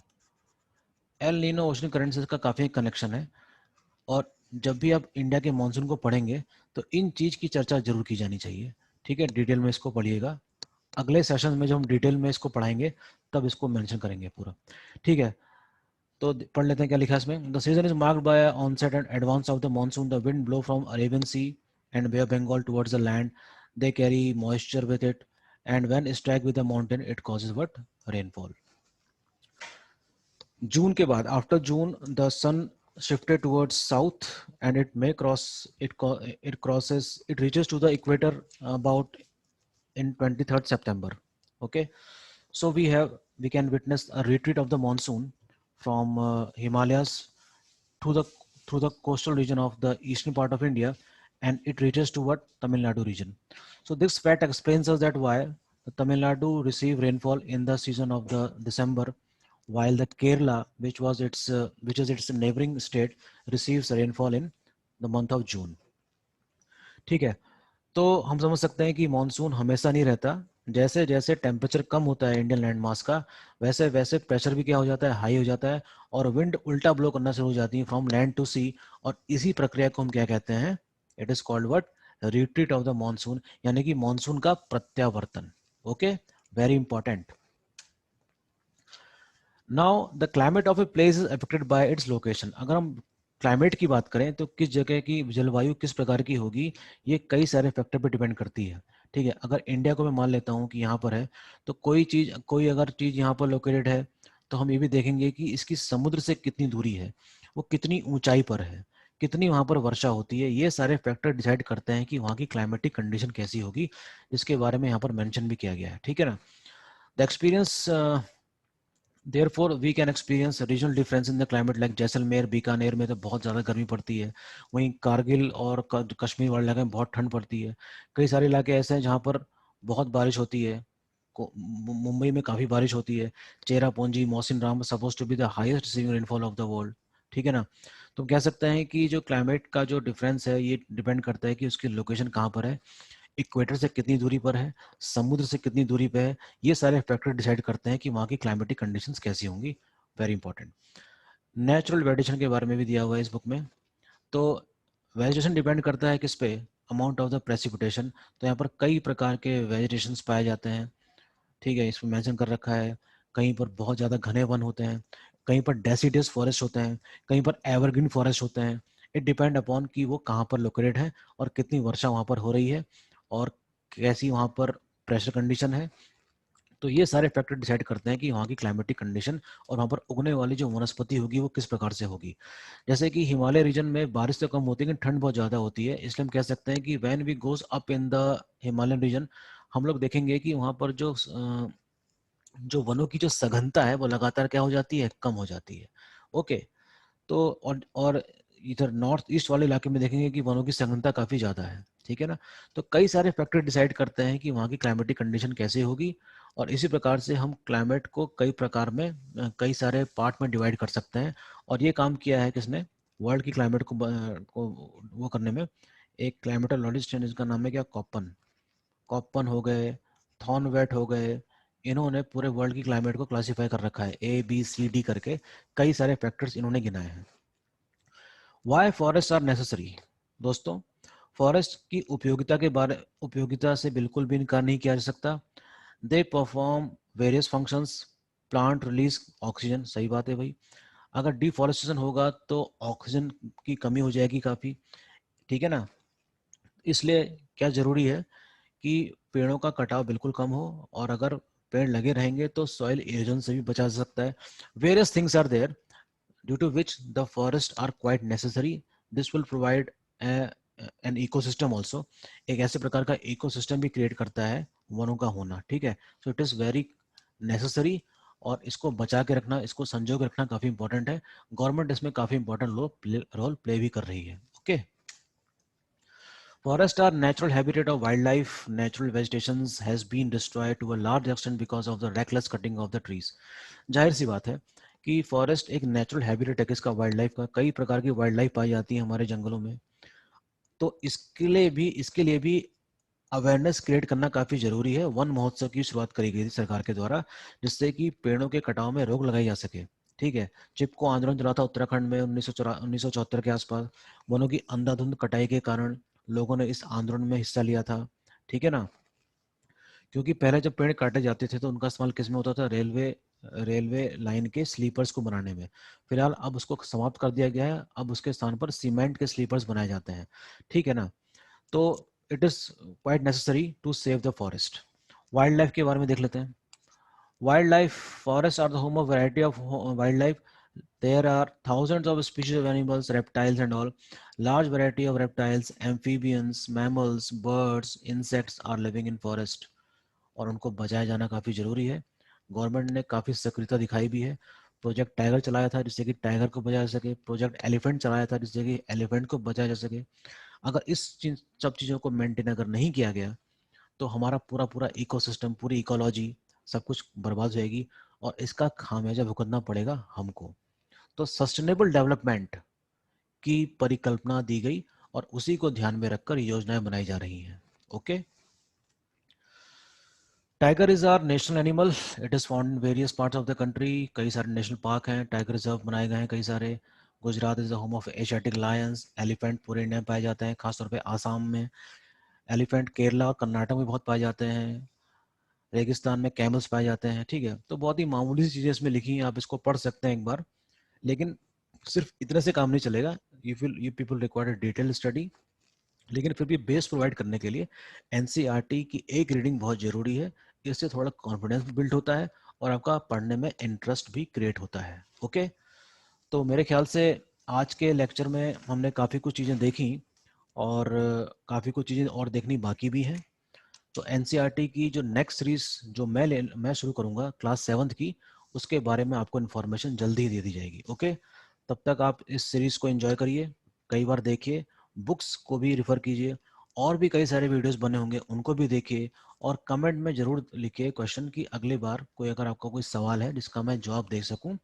El Nino ocean current से इसका काफ़ी कनेक्शन है। और जब भी आप इंडिया के मानसून को पढ़ेंगे तो इन चीज़ की चर्चा जरूर की जानी चाहिए। ठीक है, डिटेल में इसको पढ़िएगा, अगले सेशन में जब हम डिटेल में इसको पढ़ाएंगे तब इसको मेंशन करेंगे पूरा। ठीक है, तो पढ़ लेते हैं क्या लिखा है इसमें। The season is marked by onset and advance of the monsoon, the wind blow from Arabian Sea and Bay of Bengal towards the land, they carry moisture with it, and when strike with the mountain it causes what, rainfall. जून के बाद after June the sun shifted towards south and it may cross it crosses it reaches to the equator about in 23rd September. Okay, so we can witness a retreat of the monsoon from Himalayas through the through the coastal region of the eastern part of India, and it reaches to what, Tamil Nadu region. So this fact explains us that why the Tamil Nadu receive rainfall in the season of the December, while the Kerala, which is its neighboring state, receives rainfall in the month of June. ठीक है, तो हम समझ सकते हैं कि monsoon हमेशा नहीं रहता। जैसे जैसे टेम्परेचर कम होता है इंडियन लैंड मास का, वैसे वैसे प्रेशर भी क्या हो जाता है, हाई हो जाता है, और विंड उल्टा ब्लो करना शुरू हो जाती है फ्रॉम लैंड टू सी। और इसी प्रक्रिया को हम क्या कहते हैं, it is called what, retreat of the monsoon, यानी कि मानसून का प्रत्यावर्तन। Okay, very important. Now the climate of a place is affected by its location. अगर हम क्लाइमेट की बात करें तो किस जगह की जलवायु किस प्रकार की होगी, ये कई सारे फैक्टर पे डिपेंड करती है। ठीक है, अगर इंडिया को मैं मान लेता हूँ कि यहाँ पर है, तो कोई अगर चीज़ यहाँ पर लोकेटेड है तो हम ये भी देखेंगे कि इसकी समुद्र से कितनी दूरी है, वो कितनी ऊंचाई पर है, कितनी वहाँ पर वर्षा होती है। ये सारे फैक्टर डिसाइड करते हैं कि वहाँ की क्लाइमेटिक कंडीशन कैसी होगी, जिसके बारे में यहाँ पर मेंशन भी किया गया है। ठीक है ना, the experience Therefore, we can experience a regional difference in the climate like Jaisalmer Bikaner में तो बहुत ज़्यादा गर्मी पड़ती है, वहीं कारगिल और कश्मीर वाले इलाके में बहुत ठंड पड़ती है। कई सारे इलाके ऐसे हैं जहाँ पर बहुत बारिश होती है, मुंबई में काफ़ी बारिश होती है, Cherrapunji Mawsynram suppose to be the highest receiving rainfall of the world. ठीक है ना, तो हम कह सकते हैं कि जो क्लाइमेट का जो डिफरेंस है ये डिपेंड करता है कि उसकी लोकेशन कहाँ पर है, इक्वेटर से कितनी दूरी पर है, समुद्र से कितनी दूरी पर है। ये सारे फैक्टर डिसाइड करते हैं कि वहाँ की क्लाइमेटिक कंडीशंस कैसी होंगी। Very important. नेचुरल वेजिटेशन के बारे में भी दिया हुआ है इस बुक में। तो वेजिटेशन डिपेंड करता है किस पे, अमाउंट ऑफ द प्रेसिपिटेशन। तो यहाँ पर कई प्रकार के वेजिटेशंस पाए जाते हैं। ठीक है, इसमें मेंशन कर रखा है, कहीं पर बहुत ज़्यादा घने वन होते हैं, कहीं पर डेसिडस फॉरेस्ट होते हैं, कहीं पर एवरग्रीन फॉरेस्ट होते हैं। इट डिपेंड अपॉन कि वो कहाँ पर लोकेटेड है और कितनी वर्षा वहाँ पर हो रही है और कैसी वहाँ पर प्रेशर कंडीशन है। तो ये सारे फैक्टर डिसाइड करते हैं कि वहाँ की क्लाइमेटिक कंडीशन और वहाँ पर उगने वाली जो वनस्पति होगी वो किस प्रकार से होगी। जैसे कि हिमालय रीजन में बारिश तो कम होती है लेकिन ठंड बहुत ज़्यादा होती है, इसलिए हम कह सकते हैं कि when we goes up in the Himalayan region, हम लोग देखेंगे कि वहाँ पर जो वनों की जो सघनता है वो लगातार क्या हो जाती है, कम हो जाती है। ओके, तो और इधर नॉर्थ ईस्ट वाले इलाके में देखेंगे कि वनों की सघनता काफ़ी ज़्यादा है। ठीक है ना, तो कई सारे फैक्टर डिसाइड करते हैं कि वहाँ की क्लाइमेटिक कंडीशन कैसे होगी। और इसी प्रकार से हम क्लाइमेट को कई प्रकार में कई सारे पार्ट में डिवाइड कर सकते हैं। और ये काम किया है किसने, वर्ल्ड की क्लाइमेट को वो करने में एक क्लाइमेटोलॉजिस्ट हैं जिसका नाम है क्या, कॉपन। कॉपन हो गए, थॉर्नवेट हो गए, इन्होंने पूरे वर्ल्ड की क्लाइमेट को क्लासिफाई कर रखा है ABCD करके, कई सारे फैक्टर्स इन्होंने गिनाए हैं। Why forest are necessary. दोस्तों, फॉरेस्ट की उपयोगिता से बिल्कुल भी इनकार नहीं किया जा सकता। They perform various functions. Plant release oxygen, सही बात है भाई। अगर डिफॉरेस्टेशन होगा तो ऑक्सीजन की कमी हो जाएगी काफ़ी, ठीक है ना। इसलिए क्या ज़रूरी है कि पेड़ों का कटाव बिल्कुल कम हो, और अगर पेड़ लगे रहेंगे तो सॉइल इरोजन से भी बचा जा सकता है। Various things are there due to which the forest are quite necessary. This will provide an ecosystem also. एक ऐसे प्रकार का इकोसिस्टम भी क्रिएट करता है वनों का होना, ठीक है। So it is very necessary, और इसको बचा के रखना, इसको संजो के रखना काफ़ी इंपॉर्टेंट है। गवर्नमेंट इसमें काफ़ी इंपॉर्टेंट रोल प्ले भी कर रही है। Okay, forests are natural habitat of wildlife. Natural vegetation has been destroyed to a large extent because of the reckless cutting of the trees. जाहिर सी बात है कि फॉरेस्ट एक नेचुरल हैबिटेट है किसका, वाइल्ड लाइफ का। कई प्रकार की वाइल्ड लाइफ पाई जाती है हमारे जंगलों में। तो इसके लिए भी अवेयरनेस क्रिएट करना काफ़ी ज़रूरी है। वन महोत्सव की शुरुआत करी गई थी सरकार के द्वारा, जिससे कि पेड़ों के कटाव में रोक लगाई जा सके, ठीक है। चिपको आंदोलन चला था उत्तराखंड में 1974 के आसपास। वनों की अंधाधुंध कटाई के कारण लोगों ने इस आंदोलन में हिस्सा लिया था, ठीक है ना। क्योंकि पहले जब पेड़ काटे जाते थे तो उनका इस्तेमाल किस में होता था, रेलवे लाइन के स्लीपर्स को बनाने में। फिलहाल अब उसको समाप्त कर दिया गया है, अब उसके स्थान पर सीमेंट के स्लीपर्स बनाए जाते हैं, ठीक है ना। तो it is quite necessary to save the forest. Wild life के बारे में देख लेते हैं। Wild life, forest are the home of variety of wild life. There are thousands of species of animals, reptiles and all. Large variety of reptiles, amphibians, mammals, birds, insects are living in forest. और उनको बचाया जाना काफ़ी ज़रूरी है। Government ने काफ़ी सक्रियता दिखाई भी है। प्रोजेक्ट टाइगर चलाया था जिससे कि टाइगर को बचाया जा सके। प्रोजेक्ट एलिफेंट चलाया था जिससे कि एलिफेंट को बचाया जा सके। अगर सब चीज़ों को मेंटेन अगर नहीं किया गया तो हमारा पूरा पूरा इकोसिस्टम, पूरी इकोलॉजी, सब कुछ बर्बाद हो जाएगी, और इसका खामियाजा भुगतना पड़ेगा हमको। तो सस्टेनेबल डेवलपमेंट की परिकल्पना दी गई, और उसी को ध्यान में रखकर योजनाएं बनाई जा रही हैं। Okay, tiger is our national animal. It is found in various parts of the country. कई सारे नेशनल पार्क हैं, टाइगर रिजर्व बनाए गए हैं कई सारे। Gujarat is the home of Asiatic lions. Elephant पूरे इंडिया में पाए जाते हैं, खासतौर पे आसाम में। एलिफेंट केरला और कर्नाटक में बहुत पाए जाते हैं। रेगिस्तान में कैमल्स पाए जाते हैं, ठीक है। तो बहुत ही मामूली सी चीज़ें इसमें लिखी हैं, आप इसको पढ़ सकते हैं एक बार। लेकिन सिर्फ इतने से काम नहीं चलेगा, you people require detail study. लेकिन फिर भी बेस प्रोवाइड करने के लिए एनसीईआरटी की एक रीडिंग बहुत ज़रूरी है। इससे थोड़ा कॉन्फिडेंस भी बिल्ड होता है, और आपका पढ़ने में इंटरेस्ट भी क्रिएट होता है। ओके, तो मेरे ख्याल से आज के लेक्चर में हमने काफ़ी कुछ चीज़ें देखी, और काफ़ी कुछ चीज़ें और देखनी बाकी भी हैं। तो एनसीईआरटी की जो नेक्स्ट सीरीज जो मैं शुरू करूँगा क्लास 7th की, उसके बारे में आपको इन्फॉर्मेशन जल्दी ही दे दी जाएगी। ओके, तब तक आप इस सीरीज़ को एंजॉय करिए, कई बार देखिए, बुक्स को भी रिफ़र कीजिए, और भी कई सारे वीडियोस बने होंगे उनको भी देखिए, और कमेंट में ज़रूर लिखिए क्वेश्चन की अगली बार कोई अगर आपका कोई सवाल है जिसका मैं जवाब दे सकूं,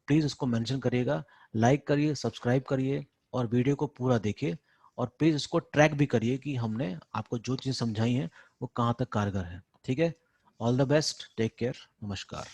प्लीज़ उसको मेंशन करिएगा। लाइक करिए, सब्सक्राइब करिए, और वीडियो को पूरा देखिए, और प्लीज़ इसको ट्रैक भी करिए कि हमने आपको जो चीज़ समझाई है वो कहाँ तक कारगर है, ठीक है। All the best, take care, नमस्कार।